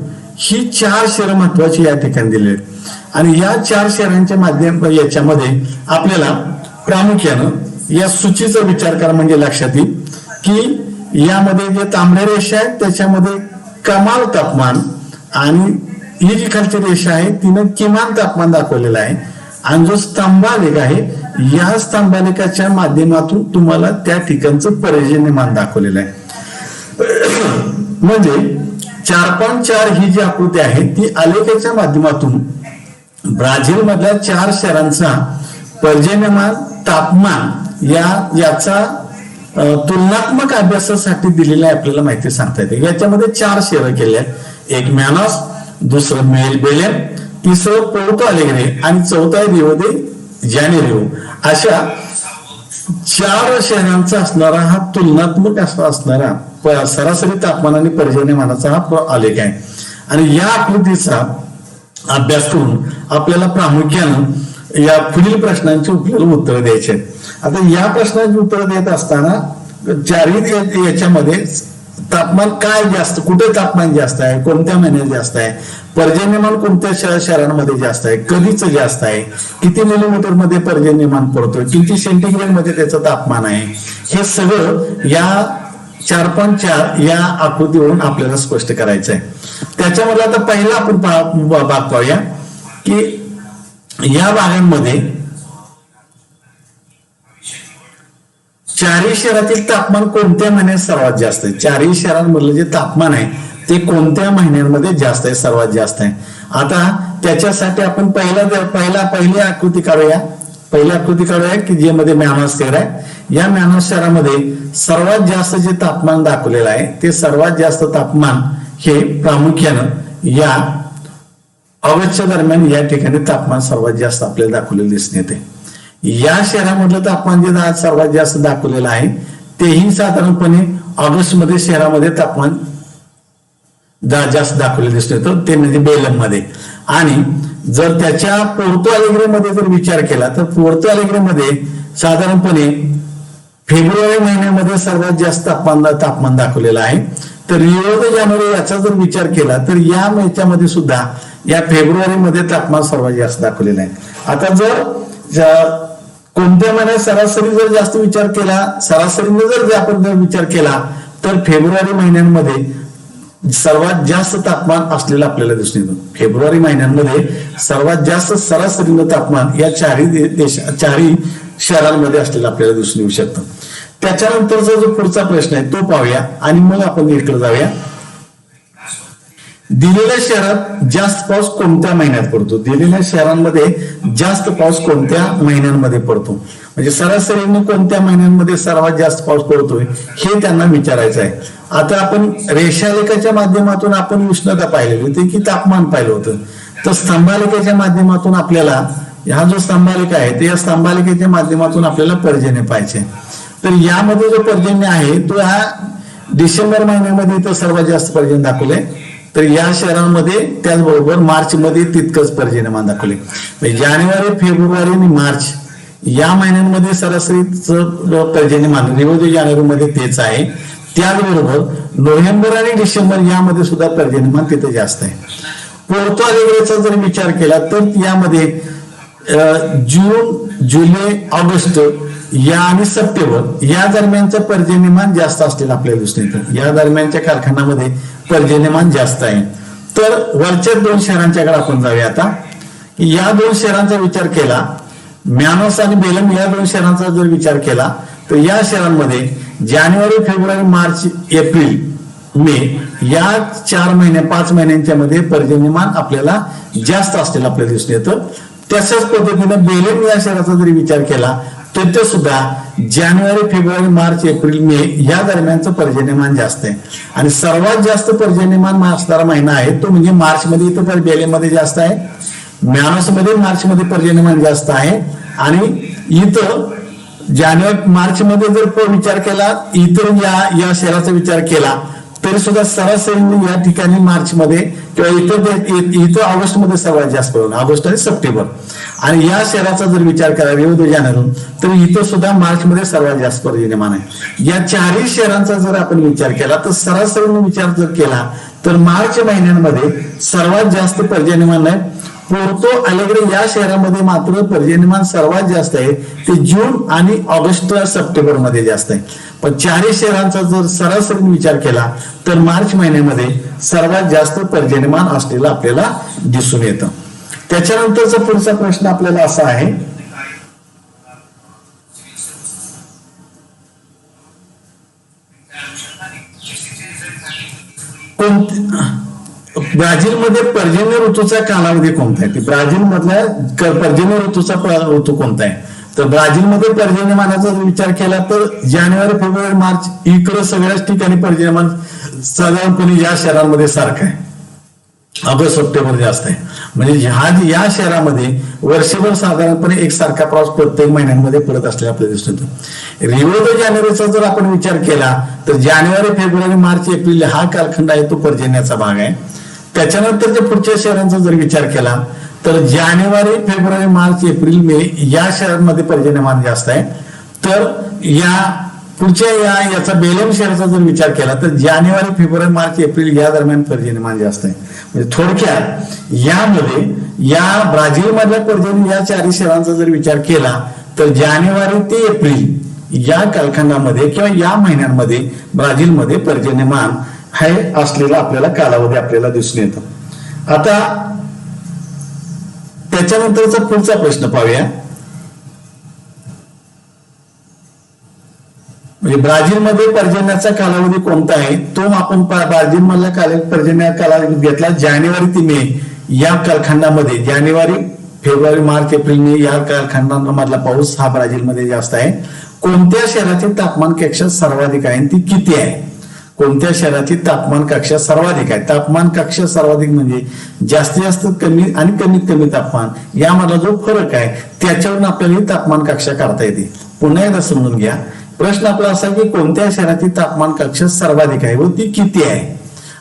ही 4 शहरं महत्वाची या ठिकाणी दिले. आणि या 4 शहरांच्या याच्यामध्ये आपल्याला प्रामुख्यानं या सूचीचा विचार करा म्हणजे लक्षात येईल की यामध्ये जे तांबड्या रेषा आहेत त्याच्यामध्ये कमाल तापमान आणि ही जी खालची रेषा आहे तिनं किमान तापमान दाखवलेलं आहे आणि जो स्तंभालेख आहे या स्तंभालेखाच्या माध्यमातून तुम्हाला त्या ठिकाणचं पर्जन्यमान दाखवलेलं आहे. म्हणजे 4.4 ही जी आकृती आहे ती आलेखाच्या माध्यमातून ब्राझील मधल्या 4 शहरांचा पर्जन्यमान तापमान याचा तुलनात्मक अभ्यासासाठी दिलेली आपल्याला माहिती सांगता येते. याच्यामध्ये 4 शहरं केले आहेत. एक मॅनॉस, दुसरं बेलेम, तिसरं पोर्तो अलेग्रे आणि चौथा आहे रिओ दे जानेरिओ. अशा 4 शहरांचा असणारा हा तुलनात्मक असणारा सरासरी तापमान आणि पर्जन्यमानाचा हा आलेख आहे. आणि या आकृतीचा अभ्यास करून आपल्याला प्रामुख्यानं या पुढील प्रश्नांची आपल्याला उत्तर द्यायची आहेत. आता या प्रश्नांची उत्तर देत असताना 4ही याच्यामध्ये तापमान काय जास्त, कुठे तापमान जास्त आहे, कोणत्या महिन्यात जास्त आहे, पर्जन्यमान कोणत्या शहरांमध्ये जास्त आहे, कधीच जास्त आहे, किती मिलीमीटर मध्ये पर्जन्यमान पडतोय, किती सेंटीग्रेड मध्ये त्याचं तापमान आहे, हे सगळं या 4.4 या आकृतीवरून आपल्याला स्पष्ट करायचं आहे. त्याच्यामध्ये आता पहिला आपण भाग पाहूया की या भागांमध्ये 4ही शहरातील तापमान कोणत्या महिन्यात सर्वात जास्त आहे. 4ही शहरांमधलं जे तापमान आहे ते कोणत्या महिन्यांमध्ये जास्त आहे, सर्वात जास्त आहे. आता त्याच्यासाठी आपण पहिली आकृती काढूया की ज्यामध्ये मॅनॉस शहर आहे. या मॅनॉस शहरामध्ये सर्वात जास्त जे तापमान दाखवलेलं आहे ते सर्वात जास्त तापमान हे प्रामुख्यानं या ऑगस्टच्या दरम्यान या ठिकाणी तापमान सर्वात जास्त आपल्याला दाखवलेलं दिसून येते. या शहरामधलं तापमान जे सर्वात जास्त दाखवलेलं आहे तेही साधारणपणे ऑगस्ट मध्ये शहरामध्ये तापमान जास्त दाखवलेलं दिसून येतं, ते म्हणजे बेलम मध्ये. आणि जर त्याच्या पोर्तो अलेग्रे मध्ये जर विचार केला तर पोर्तो अलेग्रे मध्ये साधारणपणे फेब्रुवारी महिन्यामध्ये सर्वात जास्त तापमान दाखवलेलं आहे. तर रिओ दे जानेरो याचा जर विचार केला तर या याच्यामध्ये सुद्धा या फेब्रुवारी मध्ये तापमान सर्वात जास्त दाखवलेलं आहे. आता जर कोणत्या महिन्यात सरासरी जर जास्त विचार केला, सरासरीने जर आपण विचार केला तर फेब्रुवारी महिन्यांमध्ये सर्वात जास्त तापमान असलेलं आपल्याला दिसून येतं. फेब्रुवारी महिन्यांमध्ये सर्वात जास्त सरासरीनं तापमान या 4ही शहरांमध्ये असलेलं आपल्याला दिसून येऊ शकतं. त्याच्यानंतरचा जो पुढचा प्रश्न आहे तो पाहूया आणि मग आपण इकडे जाऊया. दिलेल्या शहरात जास्त पाऊस कोणत्या महिन्यात पडतो. दिलेल्या शहरांमध्ये जास्त पाऊस कोणत्या महिन्यांमध्ये पडतो, म्हणजे सरासरीने कोणत्या महिन्यांमध्ये सर्वात जास्त पाऊस पडतोय हे त्यांना विचारायचं आहे. आता आपण रेषालेखाच्या माध्यमातून आपण उष्णता पाहिलेली होती की तापमान पाहिलं होतं, तर स्तंभालेखाच्या माध्यमातून आपल्याला हा जो स्तंभालेख आहे ते या स्तंभालेखाच्या माध्यमातून आपल्याला पर्जन्य पाहिजे. तर यामध्ये जो पर्जन्य आहे तो हा डिसेंबर महिन्यामध्ये इथं सर्वात जास्त पर्जन्य दाखवलंय. तर या शहरांमध्ये त्याचबरोबर मार्च मध्ये तितकंच पर्जन्यमान दाखवले. जानेवारी, फेब्रुवारी आणि मार्च या महिन्यांमध्ये सरासरीचं पर्जन्यमान रिओ दे जानेरो मध्ये तेच आहे. त्याचबरोबर नोव्हेंबर आणि डिसेंबर यामध्ये सुद्धा पर्जन्यमान तिथे जास्त आहे. पोर्तो अलेग्रेचा जर विचार केला तर यामध्ये जून, जुलै, ऑगस्ट या आणि सप्टेंबर या दरम्यानचं पर्जन्यमान जास्त असलेलं आपल्याला दिसून येतं. या दरम्यानच्या कारखान्यामध्ये पर्जन्यमान जास्त आहे. तर वरच्या 2 शहरांच्याकडे आपण जाऊया आता. या 2 शहरांचा विचार केला, मॅनॉस आणि बेलम या 2 शहरांचा जर विचार केला तर या शहरांमध्ये जानेवारी, फेब्रुवारी, मार्च, एप्रिल, मे या 4 महिने 5 महिन्यांच्या मध्ये पर्जन्यमान आपल्याला जास्त असलेलं आपल्याला दिसून येतं. तशाच पद्धतीनं बेलम या शहराचा जरी विचार केला तर ते सुद्धा जानेवारी, फेब्रुवारी, मार्च, एप्रिल, मे या दरम्यानचं पर्जन्यमान जास्त आहे. आणि सर्वात जास्त पर्जन्यमान असणारा महिना आहे तो म्हणजे मार्च मध्ये. इथं बेलम मध्ये जास्त आहे, मॅनॉस मध्ये मार्च मध्ये पर्जन्यमान जास्त आहे. आणि इथं जानेवारी, मार्च मध्ये जर विचार केला, इतर या शहराचा विचार केला तरी सुद्धा सरासरी या ठिकाणी मार्च मध्ये किंवा इथं ऑगस्ट मध्ये सर्वात जास्त पडून ऑगस्ट आणि सप्टेंबर. आणि या शहराचा जर विचार करा रिओ दे जानेरो तर इथं सुद्धा मार्च मध्ये सर्वात जास्त पर्जन्यमान आहे. या 4ही शहरांचा जर आपण विचार केला तर सरासरीने विचार जर केला तर मार्च महिन्यांमध्ये सर्वात जास्त पर्जन्यमान आहे. पोर्तो अलेग्रे या शहरामध्ये मात्र पर्जन्यमान सर्वात जास्त आहे, ते जून आणि ऑगस्ट सप्टेंबर मध्ये जास्त आहे. पण 4ही शहरांचा जर सरासरी विचार केला तर मार्च महिन्यामध्ये सर्वात जास्त पर्जन्यमान असलेलं आपल्याला दिसून येतं. त्याच्यानंतरचा पुढचा प्रश्न आपल्याला असा आहे, ब्राझीलमध्ये पर्जन्य ऋतूचा कालावधी कोणता आहे? ब्राझील मधला पर्जन्य ऋतूचा ऋतू कोणता आहे? तर ब्राझीलमध्ये पर्जन्यमानाचा जर विचार केला तर जानेवारी फेब्रुवारी मार्च इकडं सगळ्याच ठिकाणी पर्जन्यमान साधारणपणे या शहरांमध्ये सारखं आहे. ऑगस्ट सप्टेंबर जास्त आहे. म्हणजे या शहरामध्ये वर्षभर साधारणपणे एकसारखा पाऊस प्रत्येक महिन्यांमध्ये पडत असलेला आपल्याला दिसून येतो. रिओ दे जानेरोचा जर आपण विचार केला तर जानेवारी फेब्रुवारी मार्च एप्रिल हा कालखंड आहे तो पर्जन्याचा भाग आहे. त्याच्यानंतरच्या पुढच्या शहरांचा जर विचार केला तर जानेवारी फेब्रुवारी मार्च एप्रिल मे या शहरांमध्ये पर्जन्यमान जास्त आहे. तर या पुढच्या याचा बेलेम शहराचा जर विचार केला तर जानेवारी फेब्रुवारी मार्च एप्रिल या दरम्यान पर्जन्यमान जास्त आहे. म्हणजे थोडक्यात यामध्ये या ब्राझील मधल्या पर्जन्य या चारही शहरांचा जर विचार केला तर जानेवारी ते एप्रिल या कालखंडामध्ये किंवा या महिन्यांमध्ये ब्राझीलमध्ये पर्जन्यमान हे असलेला आपल्याला कालावधी आपल्याला दिसून येतो. आता त्याच्यानंतरचा पुढचा प्रश्न पाहूया. म्हणजे ब्राझीलमध्ये पर्जन्याचा कालावधी कोणता आहे तो आपण ब्राझील मधला पर्जन्य कालावधी घेतला जानेवारी ते मे या कालखंडामध्ये. जानेवारी फेब्रुवारी मार्च एप्रिल मे या कालखंडामधला पाऊस हा ब्राझीलमध्ये जास्त आहे. कोणत्या शहराची तापमान कक्षा सर्वाधिक आहे ती किती आहे? कोणत्या शहराची तापमान कक्षा सर्वाधिक आहे? तापमान कक्षा सर्वाधिक म्हणजे जास्तीत जास्त कमी आणि कमीत कमी तापमान यामधला जो फरक आहे त्याच्यावरून आपल्याला ही तापमान कक्षा काढता येते. पुन्हा एकदा समजून घ्या. प्रश्न आपला असा की कोणत्या शहराची तापमान कक्षा सर्वाधिक आहे व ती किती आहे?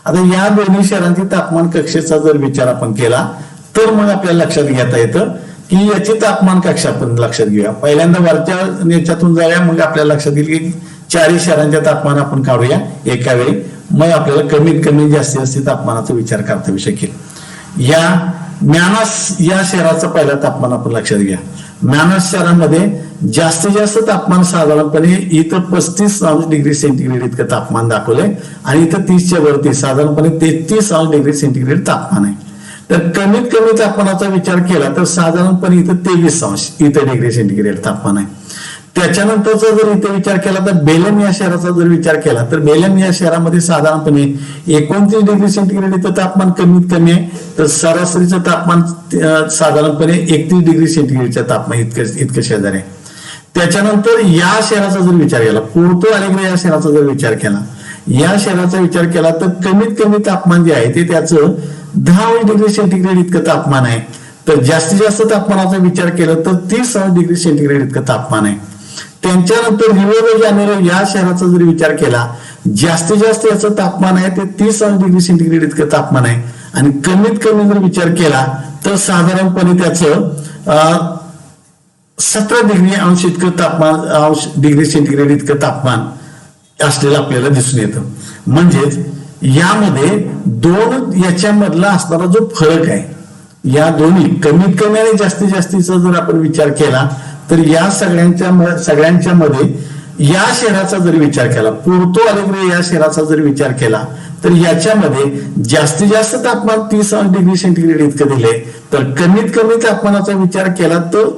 आता या दोन्ही शहरांची तापमान कक्षेचा जर विचार आपण केला तर मग आपल्याला लक्षात घेता येतं की याची तापमान कक्षा आपण लक्षात घेऊया. पहिल्यांदा वरच्या याच्यातून जाऊया मग आपल्याला लक्षात येईल की चारही शहरांच्या तापमान आपण काढूया एका वेळी. मग आपल्याला कमीत कमी जास्तीत जास्त तापमानाचा विचार करता येऊ शकेल. या म्यानास या शहराचं पहिलं तापमान आपण लक्षात घ्या. म्यानास शहरामध्ये जास्तीत जास्त तापमान साधारणपणे इथं 35° सेंटीग्रेड इतकं तापमान दाखवलंय आणि इथं 30च्या वरती साधारणपणे 33° सेंटीग्रेड तापमान आहे. तर कमीत कमी तापमानाचा विचार केला तर साधारणपणे इथं 23 डिग्री सेंटीग्रेड तापमान आहे. त्याच्यानंतरचा जर इथे विचार केला तर बेलेम या शहराचा जर विचार केला तर बेलेम या शहरामध्ये साधारणपणे 29° सेंटीग्रेड इथं तापमान कमीत कमी आहे. तर सरासरीचं तापमान साधारणपणे 31° सेंटीग्रेडच्या तापमान इतकं शेजारी आहे. त्याच्यानंतर या शहराचा जर विचार केला पोर्तो अलेग्रे या शहराचा जर विचार केला या शहराचा विचार केला तर कमीत कमी तापमान जे आहे ते त्याचं 10° सेंटीग्रेड इतकं तापमान आहे. तर जास्तीत जास्त तापमानाचा विचार केला तर 30° सेंटीग्रेड इतकं तापमान आहे. त्यांच्यानंतर रिओ दे जानेरो या शहराचा जर विचार केला जास्तीत जास्त याचं तापमान आहे ते 30° सेंटीग्रेड इतकं तापमान आहे आणि कमीत कमी जर विचार केला तर साधारणपणे त्याचं 17° इतकं तापमान डिग्री सेंटीग्रेड इतकं तापमान असलेलं आपल्याला दिसून येतं. म्हणजेच यामध्ये दोन याच्यामधला असणारा जो फरक आहे या दोन्ही कमीत कमी आणि जास्तीत जास्तीचा जर आपण विचार केला तर या सगळ्यांच्या मध्ये या शहराचा जर विचार केला पोर्तो अलेग्रे या शहराचा जर विचार केला तर याच्यामध्ये जास्तीत जास्त तापमान 30° सेंटीग्रेड इतकं दिले तर कमीत कमी तापमानाचा विचार केला तर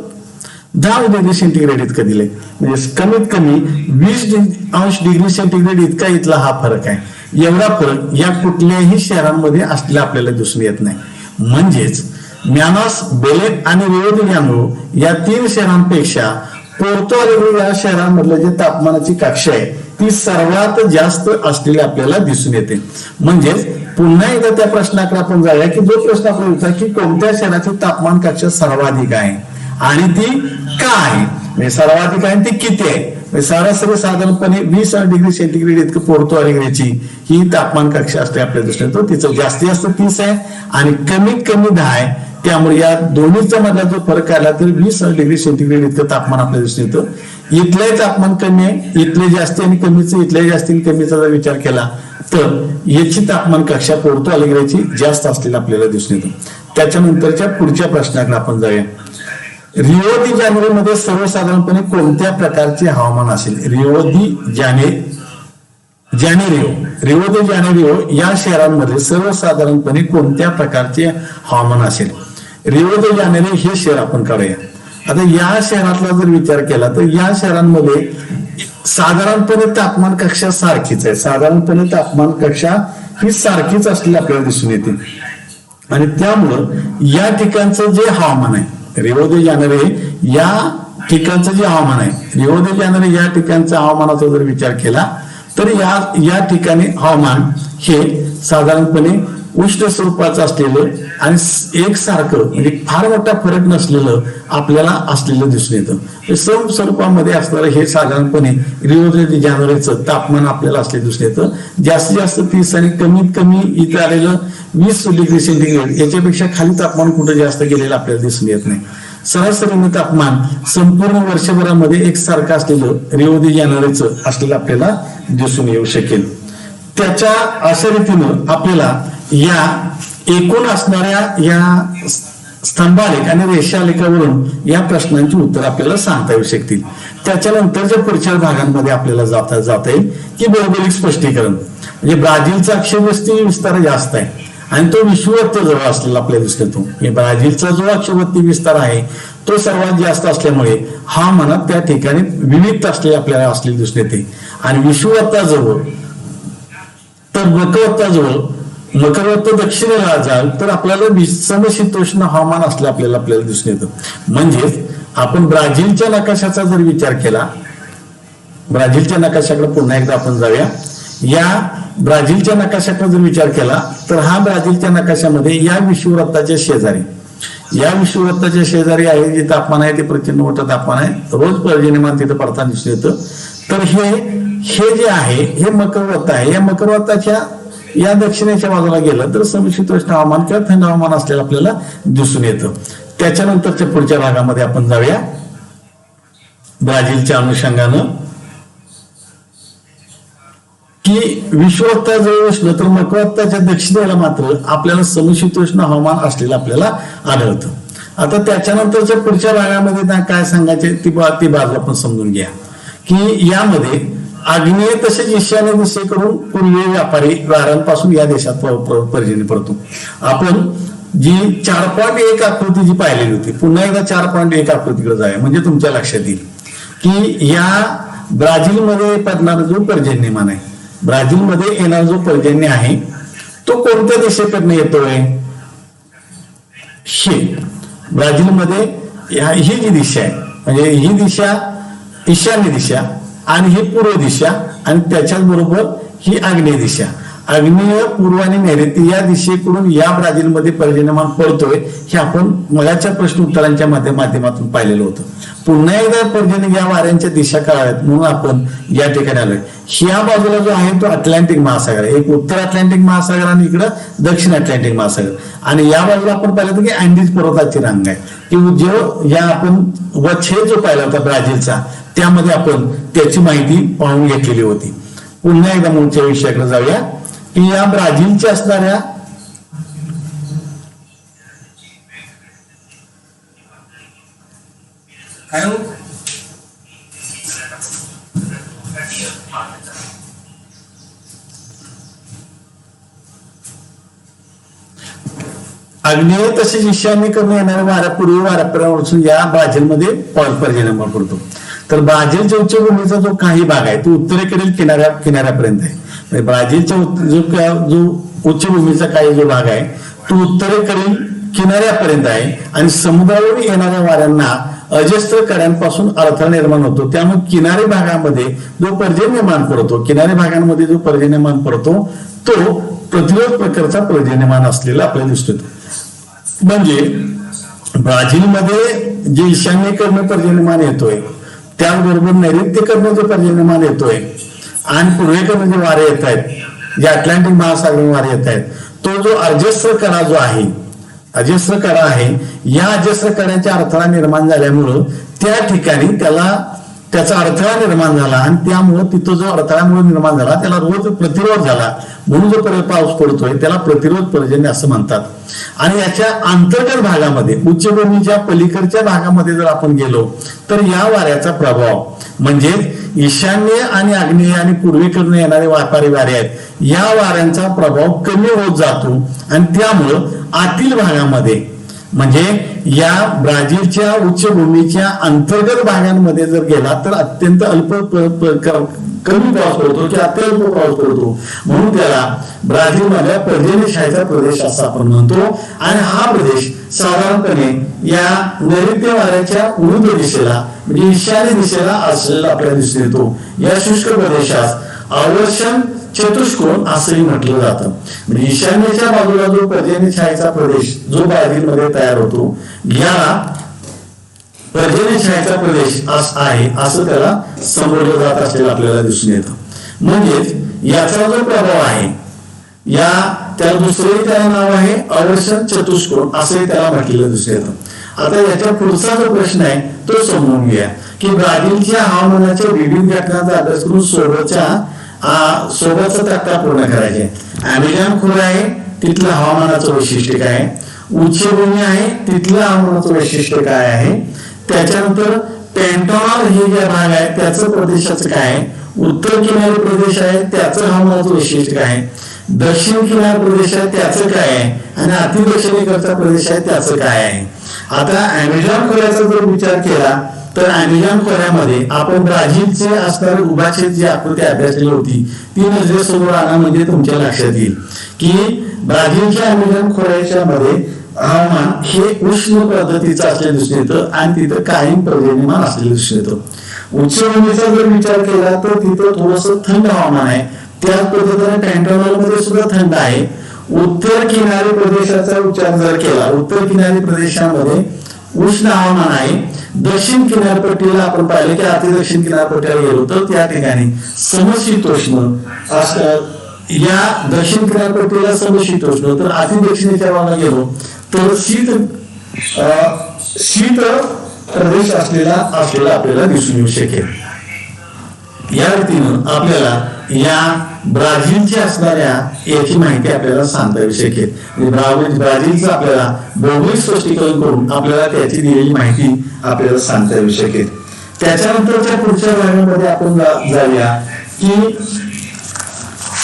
10° सेंटीग्रेड इतकं दिले. म्हणजे कमीत कमी 20° सेंटीग्रेड इतका इथला हा फरक आहे. एवढा फरक या कुठल्याही शहरांमध्ये असलेला आपल्याला दिसून येत नाही. म्हणजेच म्यानास बेलेम आणि रिओ दे जानेरो या 3 शहरांपेक्षा पोर्तो अलेग्रे या शहरांमधलं जे तापमानाची कक्षा आहे ती सर्वात जास्त असलेली आपल्याला दिसून येते. म्हणजेच पुन्हा एकदा त्या प्रश्नाकडे आपण जाऊया की जो प्रश्न आपण विचार की कोणत्या शहराची तापमान कक्षा सर्वाधिक आहे आणि ती का आहे? म्हणजे सर्वाधिक आहे ती किती आहे? सरासरी साधारणपणे 20° सेंटीग्रेड इतकं पोर्तो अलेग्रेची ही तापमान कक्षा असते आपल्याला दिसून येतो. तिचं जास्तीत जास्त 30 आहे आणि कमीत कमी 10 आहे. त्यामुळे या दोन्हीचा मधला जो फरक आला तर 20° सेंटीग्रेड इतकं तापमान आपल्याला दिसून येतं. इथलंही तापमान कमी आहे, इथले जास्त आणि कमीचं इथल्या जास्त आणि कमीचा जर विचार केला तर याची तापमान कक्षा पोर्तो अलेग्रेची जास्त असलेला आपल्याला दिसून येतो. त्याच्यानंतरच्या पुढच्या प्रश्नाकडे आपण जाऊया. रिओ दे जानेरो मध्ये सर्वसाधारणपणे कोणत्या प्रकारचे हवामान असेल? रिओ दे जानेरो या शहरांमध्ये सर्वसाधारणपणे कोणत्या प्रकारचे हवामान असेल? रिओ दे जानेरो हे शहर आपण काढूया. आता या शहरातला जर विचार केला तर या शहरांमध्ये साधारणपणे तापमान कक्षा सारखीच आहे. साधारणपणे तापमान कक्षा ही सारखीच असलेली आपल्याला दिसून येते. आणि त्यामुळं या ठिकाणचं जे हवामान आहे, रिओ दे जानेरो या ठिकाणचं जे हवामान आहे, रिओ दे जानेरो या ठिकाणच्या हवामानाचा जर विचार केला तर या ठिकाणी हवामान हे साधारणपणे उष्ण स्वरूपाचं असलेलं आणि एकसारखं म्हणजे फार मोठा फरक नसलेलं आपल्याला असलेलं दिसून येतं. सम स्वरूपामध्ये असणारं हे साधारणपणे रिओ दे जानेरोचं तापमान आपल्याला असले दिसून येतं. जास्तीत जास्त 30 आणि कमीत कमी इथं आलेलं 20 डिग्री सेंटीग्रेड याच्यापेक्षा खाली तापमान कुठं जास्त गेलेलं आपल्याला दिसून येत नाही. सरासरीने तापमान संपूर्ण वर्षभरामध्ये एकसारखं असलेलं रिओ दे जानेरोचं असलेलं आपल्याला दिसून येऊ शकेल. त्याच्या अशा रीतीनं आपल्याला या एकूण असणाऱ्या या स्तंभालेख आणि रेषालेखावरून या प्रश्नांची उत्तर आपल्याला सांगता येऊ शकतील. त्याच्यानंतरच्या पुढच्या भागांमध्ये आपल्याला जाता येईल की भौगोलिक स्पष्टीकरण, म्हणजे ब्राझीलचा अक्षवस्ती विस्तार जास्त आहे आणि तो विषुववृत्त जवळ असलेला आपल्याला दिसून येतो. ब्राझीलचा जो अक्षवस्ती विस्तार आहे तो सर्वात जास्त असल्यामुळे हवामानात त्या ठिकाणी विविधता असलेली आपल्याला असलेली दिसून येते. आणि विषुववृत्ताजवळ तर मकरवृत्त दक्षिणेला जाल तर आपल्याला समशीतोष्ण हवामान असलं आपल्याला दिसून येतं. म्हणजेच आपण ब्राझीलच्या नकाशाचा जर विचार केला, ब्राझीलच्या नकाशाकडे पुन्हा एकदा आपण जाऊया. या ब्राझीलच्या नकाशाकडे जर विचार केला तर हा ब्राझीलच्या नकाशामध्ये या विषुववृत्ताच्या शेजारी आहे जे तापमान आहे ते प्रचंड मोठं तापमान आहे. रोज पर्जन्यमान तिथं पडताना दिसून येतं. तर हे जे आहे हे मकरवृत्त आहे. या मकरवृत्ताच्या या दक्षिणेच्या बाजूला गेलं तर समशीतोष्ण हवामान किंवा थंड हवामान असलेलं आपल्याला दिसून येतं. त्याच्यानंतरच्या पुढच्या भागामध्ये आपण जाऊया. ब्राझीलच्या अनुषंगानं की विषुववृत्ताजवळ उष्ण तर मकरवृत्ताच्या दक्षिणेला मात्र आपल्याला समशीतोष्ण हवामान असलेलं आपल्याला आढळतं. आता त्याच्यानंतरच्या पुढच्या भागामध्ये काय सांगायचे ती बाजू आपण समजून घ्या की यामध्ये आग्नेय तसेच ईशान्य दिशेकडून पूर्वीय व्यापारी वाऱ्यांपासून या देशात पर्जन्य पडतो. आपण जी 4.1 आकृती जी पाहिलेली होती, पुन्हा एकदा 4.1 आकृतीकडे जाऊया म्हणजे तुमच्या लक्षात येईल की या ब्राझीलमध्ये पडणारा जो पर्जन्यमान आहे, ब्राझीलमध्ये येणारा जो पर्जन्य आहे तो कोणत्या दिशेकडनं येतोय. हे ब्राझीलमध्ये ही जी दिशा आहे म्हणजे ही दिशा ईशान्य दिशा आणि ही पूर्व दिशा आणि त्याच्याच बरोबर ही आग्नेय दिशा. आग्नेय, पूर्व आणि नैऋत्य या दिशेकडून या ब्राझीलमध्ये पर्जन्यमान पडतोय हे आपण मगाच्या प्रश्न उत्तरांच्या माध्यमातून पाहिलेलं होतं. पुन्हा एकदा पर्जन्य या वाऱ्यांच्या दिशा कळाव्यात म्हणून आपण या ठिकाणी आलोय. ह्या बाजूला जो आहे तो अटलांटिक महासागर आहे, एक उत्तर अटलांटिक महासागर आणि इकडं दक्षिण अटलांटिक महासागर. आणि या बाजूला आपण पाहिलं होतं की अँडीज पर्वताची रांग आहे की जो या आपण छेद जो पाहिला होता ब्राझीलचा त्यामध्ये आपण त्याची माहिती पाहून घेतलेली होती. पुन्हा एकदा मूळच्या विषयाकडे जाऊया की या ब्राझीलच्या असणाऱ्या आग्नेय तसेच ईशान्येकडून येणाऱ्या वाऱ्या पूर्वी वाऱ्यापर्यंत या ब्राझीलमध्ये पर्जन्यमान पडतो. तर ब्राझीलच्या उच्चभूमीचा जो काही भाग आहे तो उत्तरेकडील किनाऱ्यापर्यंत आहे. म्हणजे ब्राझीलच्या जो उच्चभूमीचा काही जो भाग आहे तो उत्तरेकडील किनाऱ्यापर्यंत आहे आणि समुद्रावरून येणाऱ्या वाऱ्यांना अजस्त्र कड्यांपासून अडथळा निर्माण होतो. त्यामुळे किनारी भागामध्ये जो पर्जन्यमान पडतो तो प्रतिरोध प्रकारचा पर्जन्यमान असलेला आपल्याला दिसतो. म्हणजे ब्राझीलमध्ये जे ईशान्येकडनं पर्जन्यमान येतोय त्याचबरोबर नैऋत्येकडनं जो पर्जन्यमान येतोय आणि पूर्वेकडनं जे वारे येत आहेत, जे अटलांटिक महासागर वारे येत आहेत, तो जो अजस्त्र कडा जो आहे, अजस्त्र कडा आहे, या अजस्त्र कड्याचा अडथळा निर्माण झाल्यामुळं त्या ठिकाणी त्याचा अडथळा निर्माण झाला आणि त्यामुळं तिथं जो अडथळ्यामुळे निर्माण झाला त्याला रोज प्रतिरोध झाला म्हणून जो पाऊस पडतोय त्याला प्रतिरोध पर्जन्य असं म्हणतात. आणि याच्या अंतर्गत भागामध्ये उच्चभूमीच्या पलीकडच्या भागामध्ये जर आपण गेलो तर या वाऱ्याचा प्रभाव म्हणजे ईशान्य आणि आग्नेय आणि पूर्वेकडून येणारे व्यापारी वारे आहेत, या वाऱ्यांचा प्रभाव कमी होत जातो आणि त्यामुळं आतील भागामध्ये म्हणजे या ब्राझीलच्या उच्चभूमीच्या अंतर्गत भागांमध्ये जर गेला तर अत्यंत अल्प कमी पाऊस पडतो की अत्यल्प पाऊस पडतो, म्हणून त्याला ब्राझील मधल्या पर्जन्यछायेचा प्रदेश असं आपण म्हणतो. आणि हा प्रदेश साधारणपणे या नैऋत्य वाऱ्याच्या विरुद्ध दिशेला म्हणजे ईशान्य दिशेला असलेला आपल्याला दिसून येतो. या शुष्क प्रदेशास अवर्षण चतुष्कोण असंही म्हटलं जातं. म्हणजे ईशान्येच्या बाजूला जो पर्जन्यछायेचा प्रदेश जो ब्राझीलमध्ये तयार होतो याला पर्जन्यछायेचा प्रदेश आहे असं त्याला संबोधलं जात असलेलं आपल्याला दिसून येतं. म्हणजेच याचा जो प्रभाव आहे या त्याला दुसरे त्याला नाव आहे अवर्षण चतुष्कोण असंही त्याला म्हटलेलं दिसून येतं. आता याच्या पुढचा जो प्रश्न आहे तो समजून घ्या की ब्राझीलच्या हवामानाच्या विविध घटकांचा अभ्यास करून सोबतचा तक्ता पूर्ण करायचे. अमेझॉन खोरा आहे तिथलं हवामानाचं वैशिष्ट्य काय आहे, उच्चभूमी आहे तिथलं हवामानाचं वैशिष्ट्य काय आहे, त्याच्यानंतर पॅन्टॉनॉल हे जे भाग आहे त्याचं प्रदेशाचं काय आहे, उत्तर किनारी प्रदेश आहे त्याचं हवामानाचं वैशिष्ट्य काय आहे, दक्षिण किनार प्रदेश आहे त्याचं काय आहे आणि अतिदक्षिणेकडचा प्रदेश आहे त्याचं काय आहे. आता अमेझॉन खोऱ्याचा जर विचार केला तर अमेझॉन खोऱ्यामध्ये आपण ब्राझीलचे असणारे उभाछेद जी आकृती अभ्यासलेली होती ती नजरेसमोर आणा म्हणजे तुमच्या लक्षात येईल की ब्राझीलच्या अमेझॉन खोऱ्याच्या मध्ये हवामान हे उष्ण पद्धतीचं असलेलं दिसून येतं आणि तिथं कायम पर्जन्यमान असलेलं दिसून येतं. उच्चभूमीचा जर विचार केला तर तिथं थोडस थंड हवामान आहे. त्याच पद्धतीने पॅन्टॉनॉल मध्ये सुद्धा थंड आहे. उत्तर किनारी प्रदेशाचा विचार जर केला उत्तर किनारी प्रदेशामध्ये उष्ण हवामान आहे. दक्षिण किनारपट्टीला आपण पाहिले की अतिदक्षिण किनारपट्टीला गेलो तर त्या ठिकाणी समशीतोष्ण या दक्षिण किनारपट्टीला समशीतोष्ण तर अतिदक्षिणेच्या भागाला गेलो तर शीत प्रदेश असलेला आपल्याला दिसून येऊ शकेल. या रीतीनं आपल्याला या ब्राझीलच्या असणाऱ्या याची माहिती आपल्याला सांगता येऊ शकेल. ब्राझीलचं आपल्याला भौगोलिक स्पष्टीकरण करून आपल्याला त्याची दिलेली माहिती आपल्याला सांगता येऊ शकेल. त्याच्यानंतरच्या पुढच्या भागामध्ये आपण जाऊया की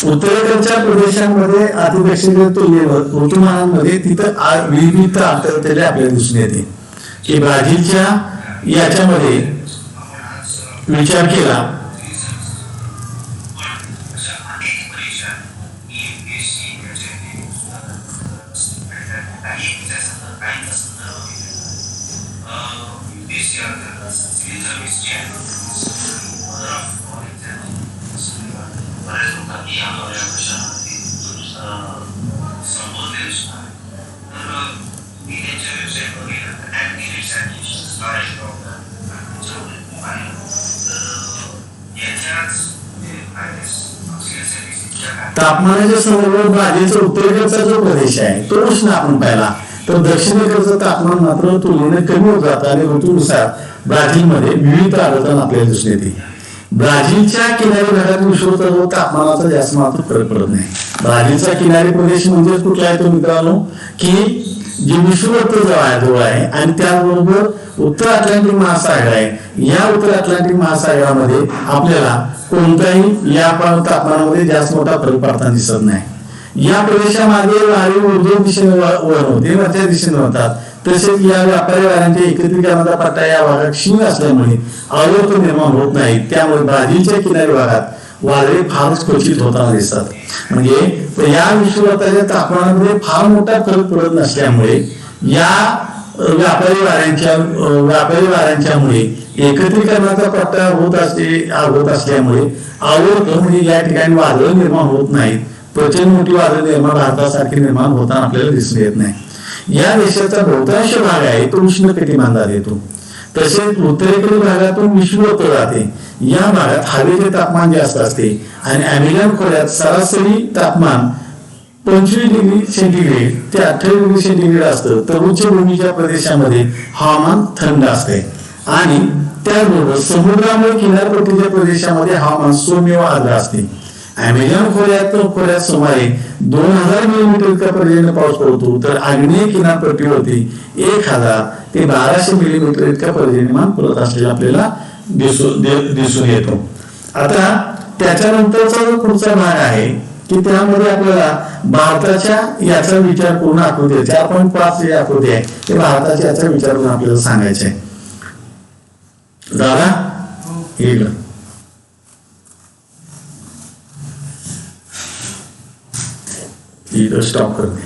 उत्तरेकडच्या प्रदेशांमध्ये अतिदक्षिणेच्या तुलनेवर ऋतुमानांमध्ये तिथं विविधता आपल्याला दिसून येते की ब्राझीलच्या याच्यामध्ये विचार केला तापमानाच्या संदर्भात ब्राझीलचा उत्तरेकडचा जो प्रदेश आहे तो उष्ण आपण पाहिला तर दक्षिणेकडचं तापमान मात्र तुलनेने कमी होत जातं आणि ऋतूनुसार ब्राझीलमध्ये विविध आढळताना आपल्याला दिसून येते. ब्राझीलच्या किनारी भागात विश्वचा जो तापमानाचा जास्त मात्र फरक पडत नाही. ब्राझीलचा किनारी प्रदेश म्हणजे कुठला आहे तो मित्रांनो की जे विषुववृत्त जवळ आहे आणि त्याबरोबर उत्तर अटलांटिक महासागर आहे. या उत्तर अटलांटिक महासागरामध्ये आपल्याला कोणताही या तापमानामध्ये जास्त मोठा फरक पडताना दिसत नाही. या प्रदेशामध्ये वारे ऊर्ध्व दिशेने वळण होते वरच्या दिशेने होतात. तसेच या व्यापारी वाऱ्यांच्या एकत्रीकरणाचा पट्टा या भागात क्षीण असल्यामुळे अवरोध निर्माण होत नाही. त्यामुळे ब्राझीलच्या किनारी भागात वादळे फारच क्वचित होताना दिसतात. म्हणजे या विषुववृत्ताच्या तापमानामध्ये फार मोठा फरक पडत नसल्यामुळे या व्यापारी वाऱ्यांच्यामुळे एकत्रीकरणाचा पट्टा होत असल्यामुळे अवरोध म्हणजे या ठिकाणी वादळ निर्माण होत नाहीत. प्रचंड मोठी वादळ निर्माण भारतासारखी निर्माण होताना आपल्याला दिसून येत नाही. या देशाचा बहुतांश भाग आहे तो उष्ण कटिबंधात येतो. तसेच उत्तरेकडील भागातून विषुववृत्त जाते. या भागात हवेचे तापमान जास्त असते आणि अमेझॉन खोऱ्यात सरासरी तापमान 25 डिग्री सेंटीग्रेड ते 28 डिग्री सेंटीग्रेड असतं. तर उच्चभूमीच्या प्रदेशामध्ये हवामान थंड असते आणि त्याचबरोबर समुद्रामुळे किनारपट्टीच्या प्रदेशामध्ये हवामान सौम्य व आर्द्र असते. अमेझॉन खोऱ्यात सुमारे 2000 मिलीमीटर इतका पर्यंत पाऊस पडतो तर आग्नेय किनारपट्टीवरती 1000 ते 1200 मिलीमीटर इतका पर्जन्यमान पडत असलेला आपल्याला दिसून येतो. आता त्याच्यानंतरचा जो पुढचा भाग आहे की त्यामध्ये आपल्याला भारताच्या याचा विचार करून आकृती 4.5 जी आकृती आहे ते भारताच्या याचा विचार करून आपल्याला सांगायचे आहे. दादा इकडं स्टॉप कर दे.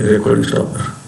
रेकॉर्डिंग स्टॉप कर.